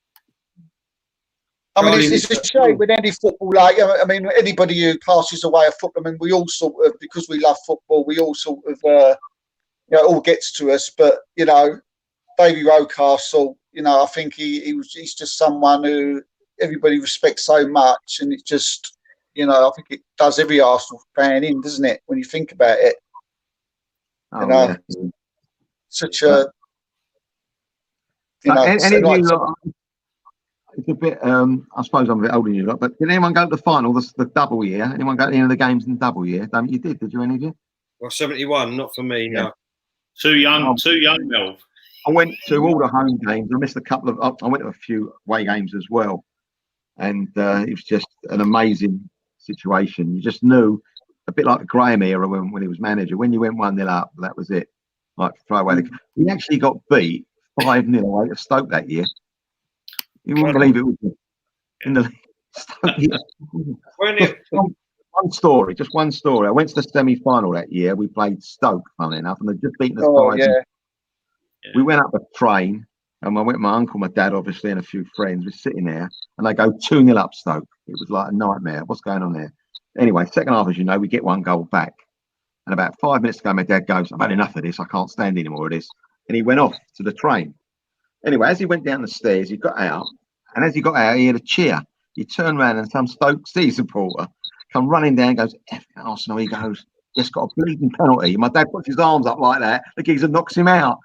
I mean, it's a shame with any football. Like, I mean, anybody who passes away of football. I mean, we all sort of, because we love football, we all sort of, it all gets to us. But you know, Davy Rocastle, you know, I think he's just someone who everybody respects so much, and it just, you know, I think it does every Arsenal fan in, doesn't it? When you think about it, you know, such a, you know, it's a bit. I suppose I'm a bit older than you lot, but did anyone go to the final, the double year? Anyone go to any of the games in the double year? You did you? Any of you? Well, 71, not for me. No. Too young, Melv. I went to all the home games. I missed a couple of. I went to a few away games as well, and it was just an amazing situation. You just knew, a bit like the Graham era when he was manager. When you went 1-0 up, that was it. Like throw away. We actually got beat 5-0 away to Stoke that year. You wouldn't believe it, would you? In the one story, just one story. I went to the semi-final that year. We played Stoke, funnily enough, and they'd just beaten us. We went up a train, and I went with my uncle, my dad, obviously, and a few friends. We're sitting there, and they go 2-0 up Stoke. It was like a nightmare. What's going on there? Anyway, second half, as you know, we get 1 goal back. And about 5 minutes ago, my dad goes, I've had enough of this. I can't stand any more of this. And he went off to the train. Anyway, as he went down the stairs, he got out. And as he got out, he had a cheer. He turned around and some Stoke City supporter come running down and goes, F Arsenal. He goes, just got a bleeding penalty. My dad puts his arms up like that. The geezer knocks him out.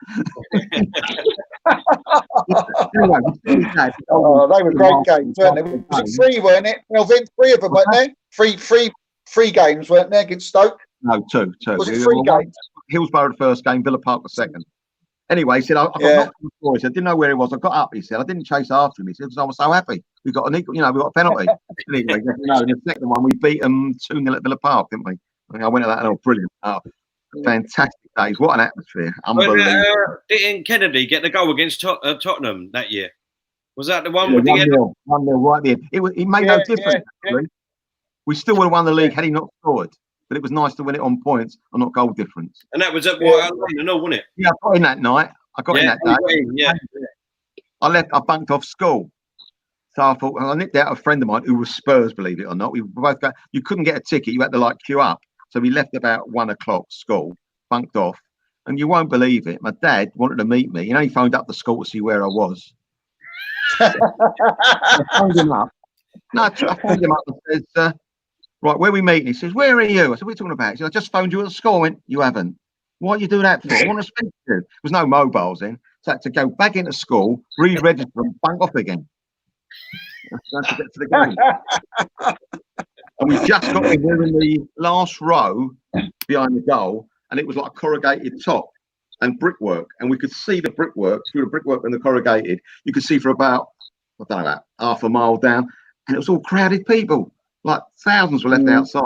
Anyway, they were great games, weren't they? Was it 3, weren't it? Well, 3 of them, weren't there? Three games, weren't there, against Stoke? No, 2. Was it 3 games? Hillsborough the first game, Villa Park the second. Anyway, he said, I got knocked on the floor. He said, I didn't know where he was. I got up, he said. I didn't chase after him. He said, because I was so happy. We got an equal, we got a penalty. Anyway, in the second one, we beat them 2-0 at Villa Park, didn't we? I went to that and oh, brilliant. Oh, fantastic days. What an atmosphere. Unbelievable. Didn't Kennedy get the goal against Tottenham that year? Was that the one? Yeah, 1-0 right there. It made no difference. We still would have won the league had he not scored. But it was nice to win it on points and not goal difference. And that was at White Hart Lane and all, wasn't it? Yeah, I got in that night. I got in that day. I bunked off school. So I thought, well, I nipped out a friend of mine who was Spurs, believe it or not. We both got, you couldn't get a ticket. You had to like queue up. So we left about 1 o'clock school, bunked off. And you won't believe it. My dad wanted to meet me. You know, he phoned up the school to see where I was. I phoned him up. No, I phoned him up and says, right, where are we meeting? He says, where are you? I said, what are you talking about? He said, I just phoned you at the school. I went, you haven't. Why are you doing that for? I want to speak to you. There was no mobiles in. So I had to go back into school, re-register and bunk off again. To get to the game. And we just got in. We were in the last row behind the goal, and it was like a corrugated top and brickwork. And we could see the brickwork through the brickwork and the corrugated. You could see for about, I don't know, about half a mile down. And it was all crowded people. Like thousands were left outside.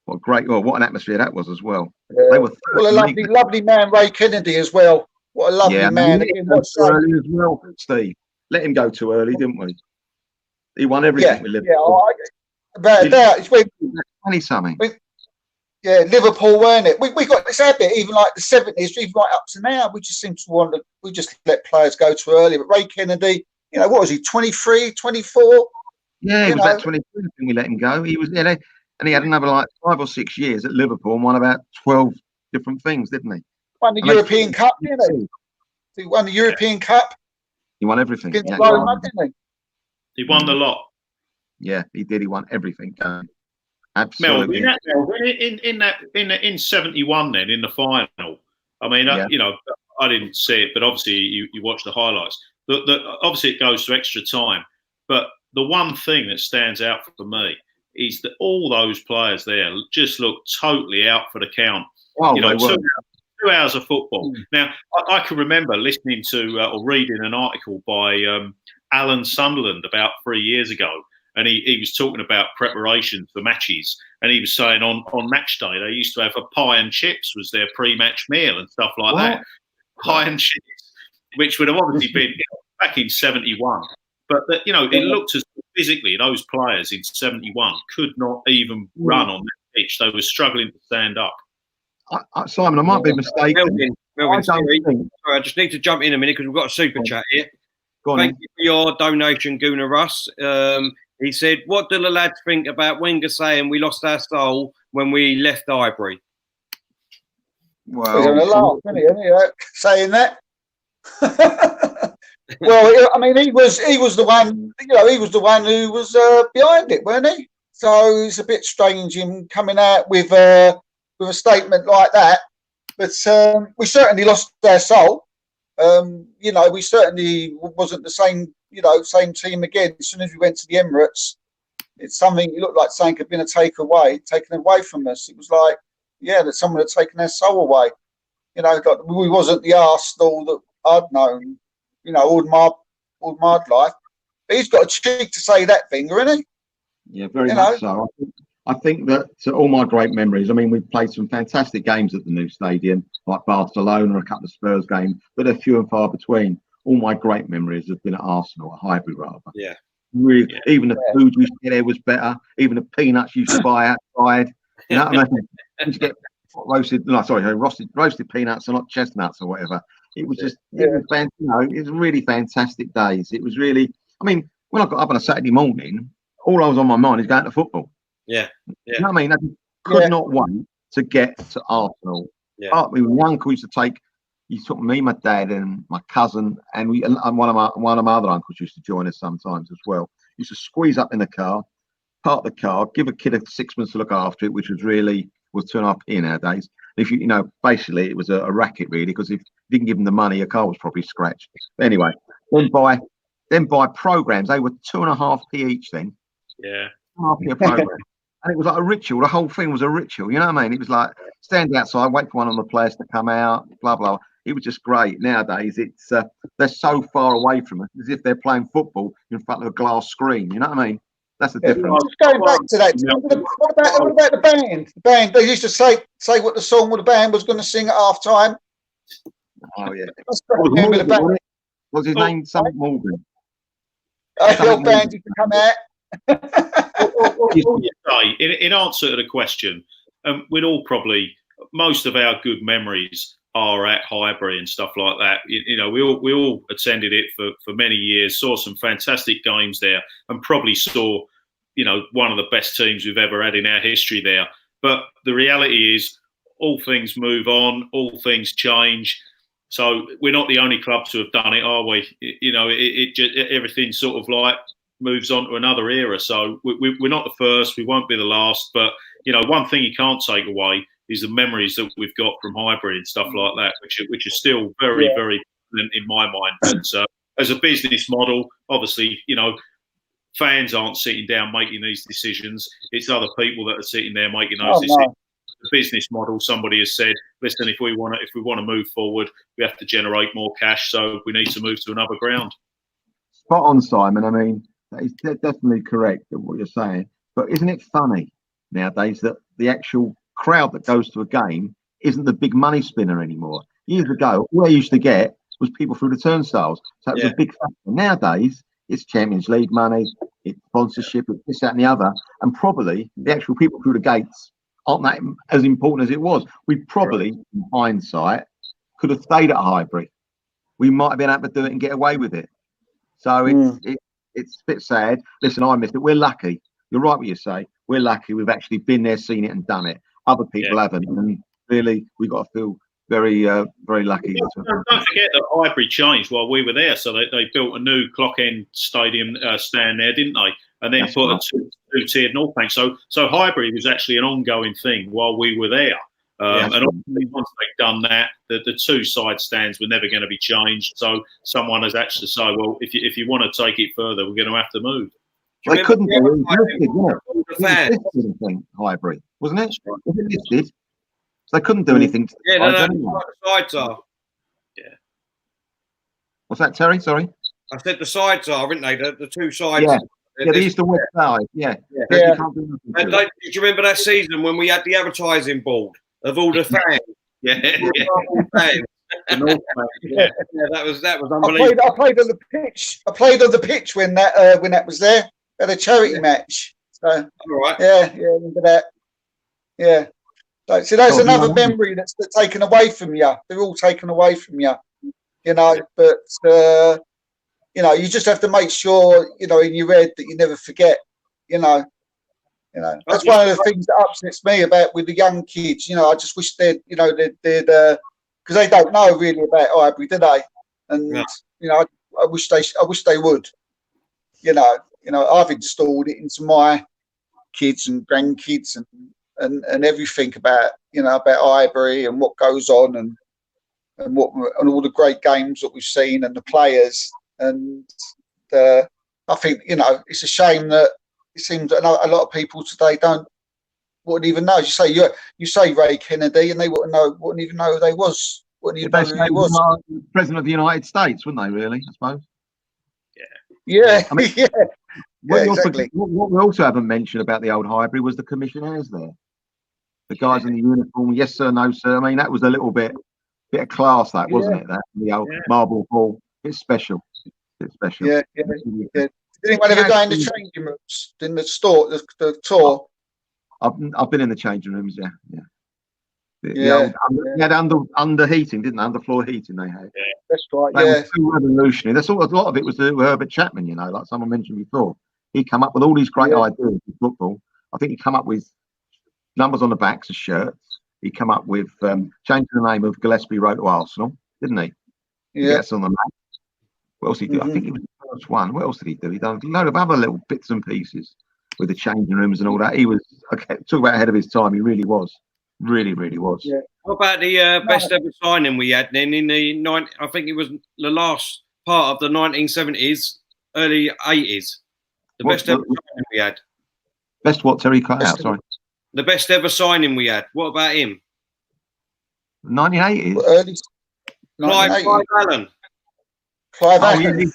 What an atmosphere that was as well. Yeah. They were well, a lovely man, Ray Kennedy as well. What a lovely man. Let him go too early as well, Steve. Let him go too early, didn't we? He won everything with Liverpool. About 20 something. Yeah, Liverpool, weren't it? We got this habit, even like the 70s, even right up to now. We just seem to want to, we just let players go too early. But Ray Kennedy, you know, what was he, 23, 24? Yeah, he was at 23 when we let him go. He was, and he had another like 5 or 6 years at Liverpool and won about 12 different things, didn't he? Won the European Cup, didn't he? He won the European Cup. He won everything. Against Roma, didn't he? He won the lot. Yeah, he did. He won everything. Absolutely. In 71, then in the final. I mean, you know, I didn't see it, but obviously you watched the highlights. Obviously, it goes to extra time. But the one thing that stands out for me is that all those players there just look totally out for the count. Oh, you know, 2 hours of football. Now, I can remember listening to or reading an article by Alan Sunderland about 3 years ago. And he was talking about preparation for matches. And he was saying on match day, they used to have a pie and chips was their pre-match meal and stuff like that. Pie and chips, which would have obviously been back in 71. But, you know, it looked as physically those players in 71 could not even run on that pitch. They were struggling to stand up. Simon, I might be mistaken. Melvin, sorry, I just need to jump in a minute because we've got a super chat here. Thank you for your donation, Guna Russ. He said, what do the lads think about Wenger saying we lost our soul when we left Highbury? Well, he's on a laugh, isn't he, saying that? Well, I mean, he was the one, you know, he was the one who was behind it, weren't he? So it's a bit strange him coming out with a statement like that. But we certainly lost our soul. You know, we certainly wasn't the same, you know, same team again. As soon as we went to the Emirates, it's something, it looked like something had been taken away from us. It was like, yeah, that someone had taken our soul away. You know, like we wasn't the Arsenal that I'd known, you know, all my life. But he's got a cheek to say that, Wenger, isn't he? Yeah, very much so. I think that all my great memories, I mean, we played some fantastic games at the new stadium, like Barcelona, a couple of Spurs games, but they're few and far between. All my great memories have been at Arsenal, at Highbury rather. Yeah. Really, even the food we used to get there was better. Even the peanuts you used to buy outside. You know what I mean? You used to get roasted peanuts and not chestnuts or whatever. It was just, it was really fantastic days. It was really, I mean, when I got up on a Saturday morning, all I was on my mind is going to football. Yeah. You know what I mean? I could not wait to get to Arsenal. Yeah. My uncle used to take, he took me, my dad, and my cousin, and one of my other uncles used to join us sometimes as well. Used to squeeze up in the car, park the car, give a kid a sixpence to look after it, which was 2.5p nowadays. If you know, basically it was a racket really, because if you didn't give them the money, your car was probably scratched. But anyway, then buy programs. They were 2.5p each then. Yeah. 2.5p a program. And it was like a ritual. The whole thing was a ritual. You know what I mean? It was like stand outside, wait for one of the players to come out, blah, blah. It was just great. Nowadays, it's they're so far away from us, as if they're playing football in front of a glass screen. You know what I mean? That's the difference. Just going back to that, what about the band? The band, they used to say what the song or the band was going to sing at half time. Oh, yeah. Remember the band? Was his name something Morgan? The band used to come out. What would you say, in answer to the question, we'd all probably, most of our good memories are at Highbury and stuff like that. You know, we all attended it for many years, saw some fantastic games there, and probably saw, you know, one of the best teams we've ever had in our history there. But the reality is, all things move on, all things change. So we're not the only club to have done it, are we? You know, everything sort of like moves on to another era. So we're not the first, we won't be the last. But, you know, one thing you can't take away is the memories that we've got from Highbury and stuff like that, which is still very, very in my mind. But as a business model, obviously, you know, fans aren't sitting down making these decisions. It's other people that are sitting there making those decisions. The business model, somebody has said, listen, if we want to move forward, we have to generate more cash, so we need to move to another ground. Spot on, Simon. I mean, that is definitely correct in what you're saying. But isn't it funny nowadays that the actual crowd that goes to a game isn't the big money spinner anymore? Years ago, all I used to get was people through the turnstiles. So it was a big factor. Nowadays, it's Champions League money, it's sponsorship, it's this, that, and the other. And probably the actual people through the gates aren't that as important as it was. We probably, in hindsight, could have stayed at Highbury. We might have been able to do it and get away with it. So it's a bit sad. Listen, I missed it. We're lucky. You're right what you say. We're lucky. We've actually been there, seen it, and done it. Other people haven't. And really, we've got to feel very, very lucky. Don't forget that Highbury changed while we were there. So they built a new clock end stadium stand there, didn't they? And then put a two-tiered North Bank. So Highbury was actually an ongoing thing while we were there. And obviously once they've done that, the two side stands were never going to be changed. So someone has actually said, well, if you want to take it further, we're going to have to move. They couldn't do it. It was listed, Highbury, wasn't it? Was it listed? So they couldn't do anything. The sides are. Yeah. What's that, Terry? Sorry. I said the sides are, aren't they? The two sides. Yeah. Yeah, they used to west side. Yeah. You can't do nothing to it. Do you remember that season when we had the advertising board of all the fans? That was unbelievable. I played on the pitch. I played on the pitch when that was there at a charity match. So all right. Yeah, remember that. Yeah. So that's another memory that's taken away from you. They're all taken away from you. You know, but you know, you just have to make sure, you know, in your head that you never forget, you know. That's one of the things that upsets me about with the young kids. You know, I just wish they'd because they don't know really about Highbury, do they? And you know, I wish they would. You know, I've installed it into my kids and grandkids and everything about Highbury and what goes on and all the great games that we've seen and the players. And I think, you know, it's a shame that it seems that a lot of people today wouldn't even know. You say Ray Kennedy, and they wouldn't even know who they was. Wouldn't even know who he was. President of the United States, wouldn't they? Really, I suppose. Yeah. I mean, exactly. What we also haven't mentioned about the old Highbury was the commissionaires there. The guys in the uniform, yes sir, no sir. I mean, that was a little bbit of class, that wasn't it? That the old marble hall. It's special. It's special. Yeah. Did anyone ever go in the changing rooms in the store, the tour? I've been in the changing rooms. They had under heating, didn't they? Underfloor heating they had. Yeah, that's right. They were so revolutionary. That's all. A lot of it was to do with Herbert Chapman. You know, like someone mentioned before. He come up with all these great ideas in football. I think he come up with numbers on the backs of shirts. He come up with changing the name of Gillespie Road to Arsenal, didn't he? Yeah. Gets on the map. What else did he do? I think he was the first one. What else did he do? He done a load of other little bits and pieces with the changing rooms and all that. He was talk about ahead of his time. He really was. Really was. Yeah. What about the best ever signing we had then in the I think it was the last part of the 1970s, early 80s. The best ever signing we had. Best what, Terry? Cut out. Sorry. The best ever signing we had. What about him? 1980s. Early. Clive Allen. Clive Allen.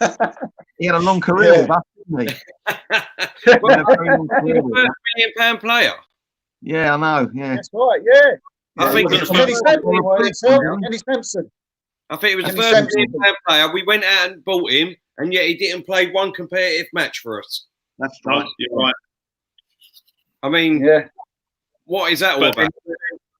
He had a long career with us, didn't he? Well, £1 million player. Yeah, I know. Yeah, that's right. Yeah, I think it was Kenny Sampson. I think it was the first £1 million player. We went out and bought him, and yet he didn't play one competitive match for us. That's No, right. you're right. I mean, Yeah. what is that all But about?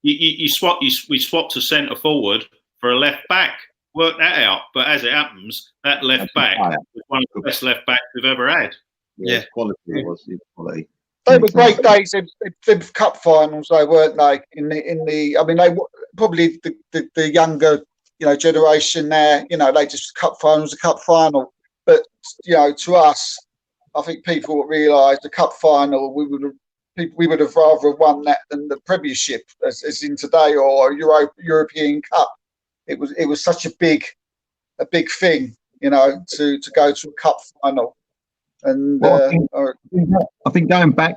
we swapped a centre forward for a left back. Work that out. But as it happens, that left back was one of the best left backs we've ever had. Yeah. Quality was quality. They were great days. Them cup finals, they weren't they? In the, I mean, they probably the younger, generation there. They just cup finals, a cup final. But to us, I think people realise the cup final. We would have rather won that than the Premiership, as in today, or European Cup. It was such a big thing, to go to a cup final. And I think going back,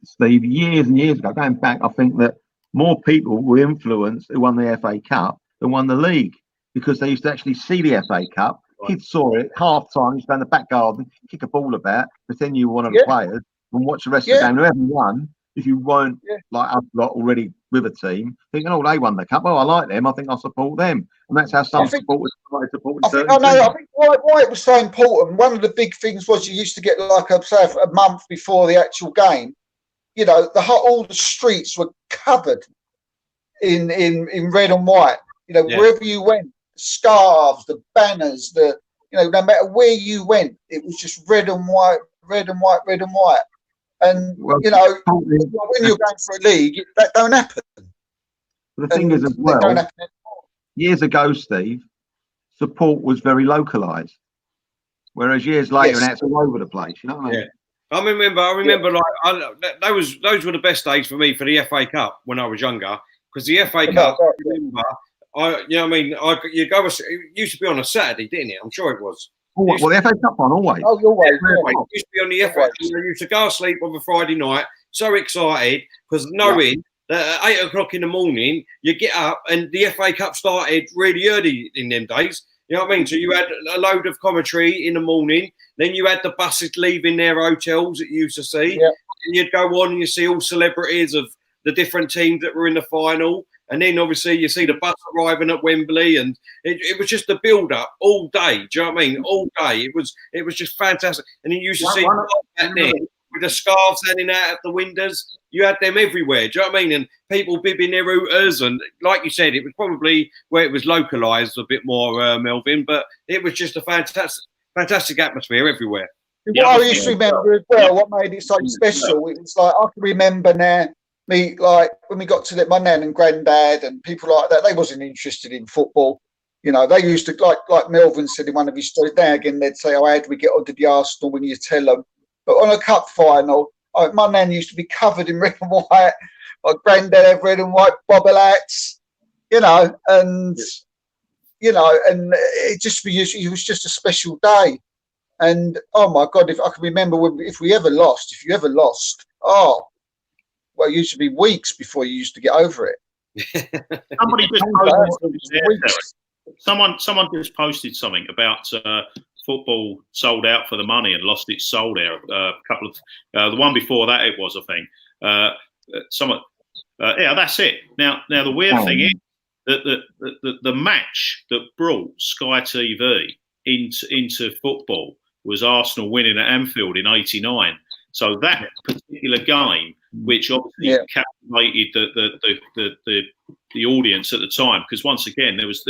Steve, years and years ago, going back, I think that more people were influenced who won the FA Cup than won the league, because they used to actually see the FA Cup. Right. Kids saw it half time, used to go in the back garden, kick a ball about, pretend you were one of the players, and watch the rest of the game. Whoever won, if you weren't like us lot already with a team, thinking, oh, they won the cup. Oh, I like them. I think I'll support them. And that's how some supporters started supporting certain teams. I think why it was so important, one of the big things was you used to get like a month before the actual game, all the streets were covered in red and white. Wherever you went, the scarves, the banners, no matter where you went, it was just red and white, red and white, red and white. And when you're going for a league, that don't happen. The thing is, as well, years ago, Steve, support was very localised, whereas years later, and it's all over the place. You know what I mean? Yeah. I remember, those were the best days for me for the FA Cup when I was younger, because the FA Cup. It used to be on a Saturday, didn't it? I'm sure it was. Well, the FA Cup one always. Oh, always. It used to be on the FA. You used to go to sleep on a Friday night, so excited because knowing that at 8 o'clock in the morning you get up and the FA Cup started really early in them days. You know what I mean? So you had a load of commentary in the morning. Then you had the buses leaving their hotels that you used to see. Yeah. And you'd go on and you see all celebrities of the different teams that were in the final. And then obviously you see the bus arriving at Wembley, and it was just the build up all day. Do you know what I mean? All day. It was just fantastic. And then you used to see that there with the scarves hanging out at the windows. You had them everywhere. Do you know what I mean? And people bibbing their routers, and like you said, it was probably where it was localised a bit more, Melvin. But it was just a fantastic atmosphere everywhere. What I used to remember as well, what made it so special, it was like I can remember now. Like when we got to my nan and granddad and people like that, they wasn't interested in football. They used to, like Melvin said in one of his stories, now again, they'd say, oh, how do we get onto the Arsenal when you tell them? But on a cup final, my nan used to be covered in red and white. My granddad had red and white bobble hats, and it was just a special day. And, oh, my God, if I can remember if you ever lost, well, it used to be weeks before you used to get over it. Someone just posted something about football sold out for the money and lost its soul there. A couple of the one before that it was, I think. That's it. Now the weird thing is that the match that brought Sky TV into football was Arsenal winning at Anfield in '89. So that particular game, which obviously captivated the audience at the time, because once again there was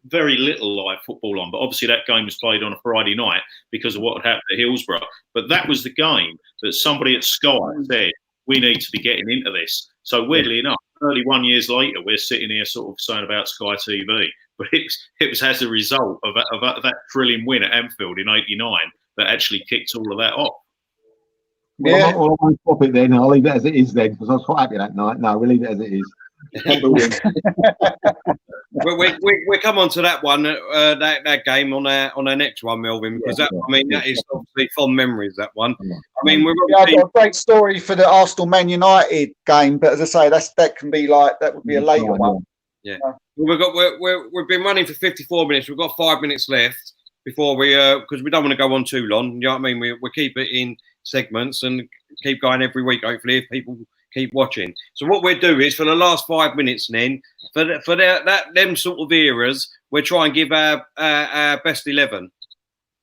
very little live football on, but obviously that game was played on a Friday night because of what had happened at Hillsborough. But that was the game that somebody at Sky said, we need to be getting into this. So weirdly enough, 31 years later, we're sitting here sort of saying about Sky TV, but it was as a result of that thrilling win at Anfield in '89 that actually kicked all of that off. Well, I won't stop it then. I'll leave it as it is then, because I was quite happy that night. No, we'll leave it as it is. we come on to that one, that game on our next one, Melvin, because that is obviously fond memories. That one. I mean, I've got a great story for the Arsenal Man United game, but as I say, that would be a later one. Yeah, we've been running for 54 minutes. We've got 5 minutes left before we because we don't want to go on too long. You know what I mean? We keep it in segments and keep going every week, hopefully, if people keep watching. So what we'll do is, for the last 5 minutes then, for them sort of eras, we'll try and give our best 11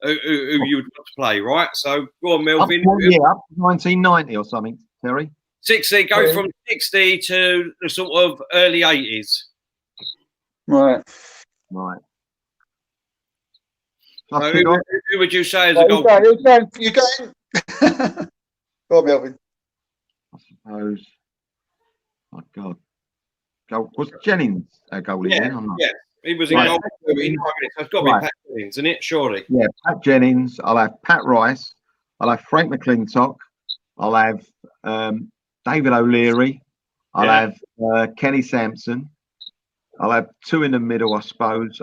who you would want to play, right? So go on, Up, Melvin. up to 1990 or something, Terry. 60, go from 60 to the sort of early 80s. Right. Right. So who would you say is a goal? You going? Go on, Melvin. I suppose. My God. Was Jennings a goalie then? Or not? Yeah, he was in goal in 9 minutes. It's got to be Pat Jennings, isn't it? Surely. Yeah, Pat Jennings. I'll have Pat Rice. I'll have Frank McClintock. I'll have David O'Leary. I'll have Kenny Sampson. I'll have two in the middle, I suppose.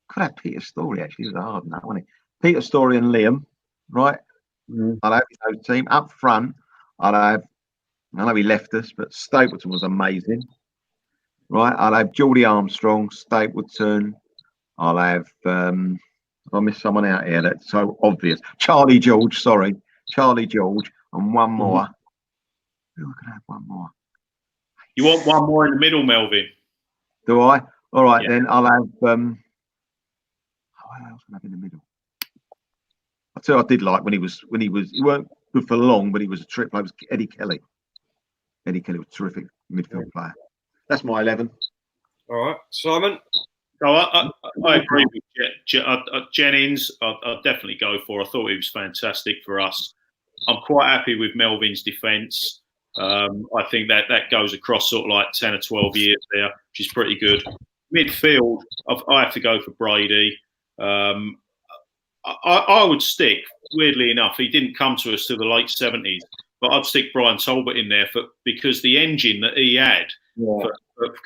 Could have Peter Storey, actually. He was a hard one, wasn't he? Peter Storey and Liam, right? I'll have his team. Up front, I know he left us, but Stapleton was amazing. Right? I'll have Geordie Armstrong, Stapleton. I'll have, I missed someone out here that's so obvious. Charlie George, and one more. Who can I have one more? You want one more in the middle, Melvin? Do I? All right, then I'll have. Who else can I have in the middle? I tell you, I did like when he weren't good for long, but he was a trip. It was Eddie Kelly. Eddie Kelly was a terrific midfield player. That's my 11. All right, Simon. No, I agree with Jennings. I'd definitely go for. I thought he was fantastic for us. I'm quite happy with Melvin's defence. I think that goes across sort of like 10 or 12 years there, which is pretty good. Midfield, I have to go for Brady. I would stick, weirdly enough, he didn't come to us till the late 70s, but I'd stick Brian Talbot in there because the engine that he had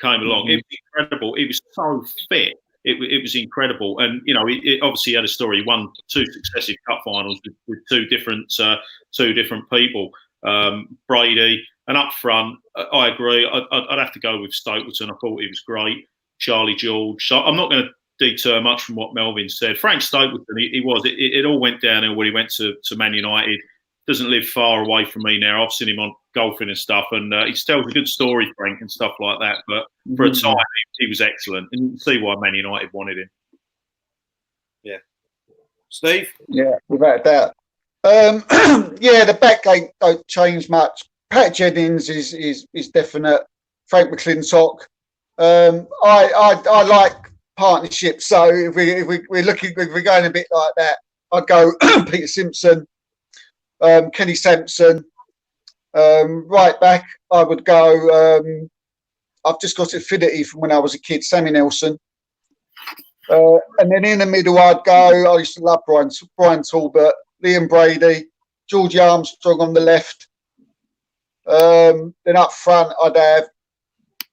came along. It was incredible. He was so fit. It was incredible. And, you know, it obviously had a story. He won 2 successive cup finals with two different people. Brady, and up front, I agree. I'd have to go with Stapleton. I thought he was great. Charlie George. So I'm not going to deter much from what Melvin said. Frank Stapleton, it all went downhill when he went to Man United. Doesn't live far away from me now. I've seen him on golfing and stuff, and he tells a good story, Frank, and stuff like that. But for a time, he was excellent, and you can see why Man United wanted him. Yeah, Steve. Yeah, without a doubt. The back eight don't change much. Pat Jennings is definite. Frank McClintock. I like partnerships, so if we're going a bit like that, I'd go Peter Simpson, Kenny Sampson. Right back, I would go. I've just got affinity from when I was a kid. Sammy Nelson. And then in the middle, I'd go. I used to love Brian Talbot, Liam Brady, Georgie Armstrong on the left. Then up front, I'd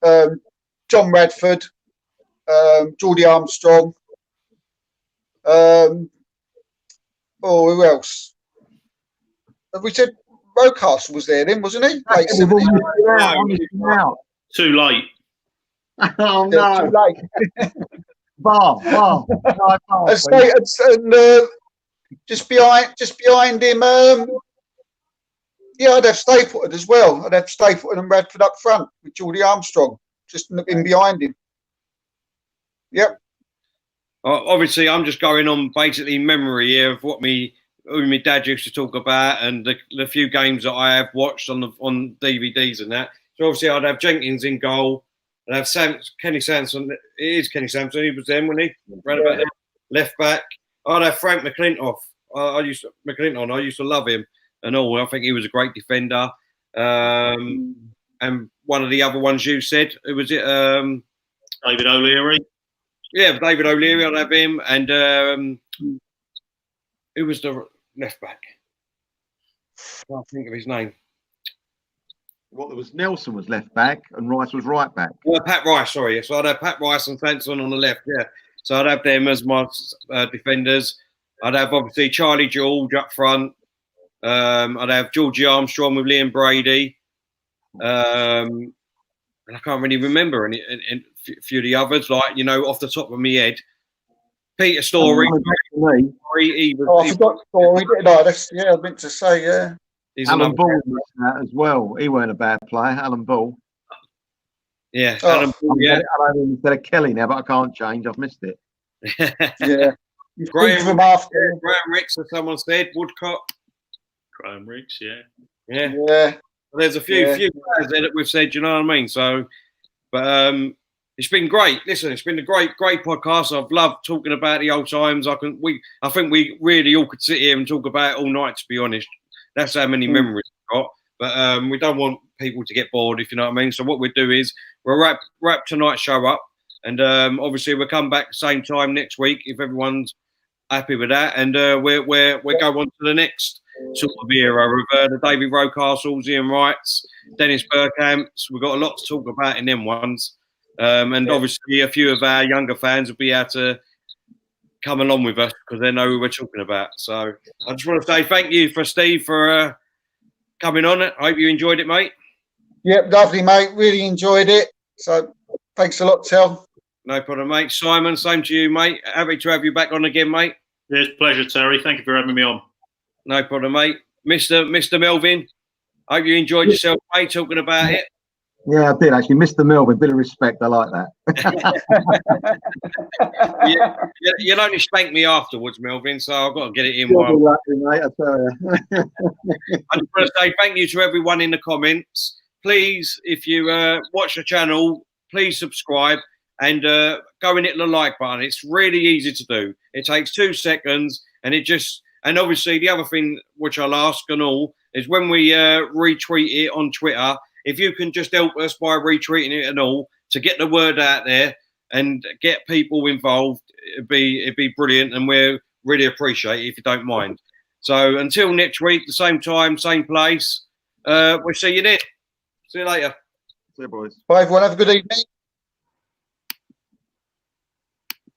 have John Radford, Geordie Armstrong. Who else? Have we said Rocastle was there then, wasn't he? Late 70s. Too late. Oh no! Too late. Bar. And just behind him, I'd have Stapleton as well. I'd have Stapleton and Radford up front with Geordie Armstrong just in behind him. Yep. Obviously, I'm just going on basically memory here of what my dad used to talk about and the few games that I have watched on DVDs and that. So obviously, I'd have Jenkins in goal. I'd have Kenny Sampson. It is Kenny Sampson. He was then, wasn't he? Right about there. Left back. I'd have Frank McClintock. I used to love him and all. I think he was a great defender. And one of the other ones you said, who was it? David O'Leary. Yeah, David O'Leary. I'd have him. And who was the left back? I can't think of his name. There was Nelson was left back and Rice was right back. Well, Pat Rice, sorry. So I'd have Pat Rice and Sampson on the left, yeah. So I'd have them as my defenders. I'd have, obviously, Charlie George up front. I'd have Georgie Armstrong with Liam Brady. And I can't really remember a few of the others, like, off the top of my head. Peter Storey. I forgot Storey, didn't I? I meant to say, yeah. Alan Ball was that as well. He weren't a bad player, Alan Ball. Yeah, Alan Ball, I instead of Kelly now, but I can't change. I've missed it. Yeah. Graham from after. Graham Ricks, as someone said, Woodcock. Graham Ricks, yeah. Yeah. There's a few players there that we've said. You know what I mean? So, but it's been great. Listen, it's been a great podcast. I've loved talking about the old times. I think we really all could sit here and talk about it all night. To be honest, that's how many memories we've got. But we don't want people to get bored, if you know what I mean. So what we do is we'll wrap tonight's show up, and obviously we'll come back same time next week if everyone's happy with that, and we'll go on to the next sort of era of the David Rocastles, Ian Wrights, Dennis Bergkamps. We've got a lot to talk about in them ones, and obviously a few of our younger fans will be able to come along with us because they know who we're talking about. So I just want to say thank you for Steve for coming on. I hope you enjoyed it, mate. Yep, lovely, mate. Really enjoyed it. So thanks a lot, Tel. No problem, mate. Simon, same to you, mate. Happy to have you back on again, mate. It's a pleasure, Terry. Thank you for having me on. No problem, mate. Mr. Melvin, hope you enjoyed yourself, mate, talking about it. Yeah, I did actually. Mr. Melvin, bit of respect. I like that. You'll only spank me afterwards, Melvin, so I've got to get it in. You'll be lucky, mate, I tell you. I just want to say thank you to everyone in the comments. Please, if you watch the channel, please subscribe and go and hit the like button. It's really easy to do. It takes 2 seconds, and and obviously the other thing which I'll ask and all is when we retweet it on Twitter, if you can just help us by retweeting it and all to get the word out there and get people involved, it'd be brilliant, and we'll really appreciate it if you don't mind. So until next week, the same time, same place, we'll see you then. See you later. See you, boys. Bye, everyone. Have a good evening.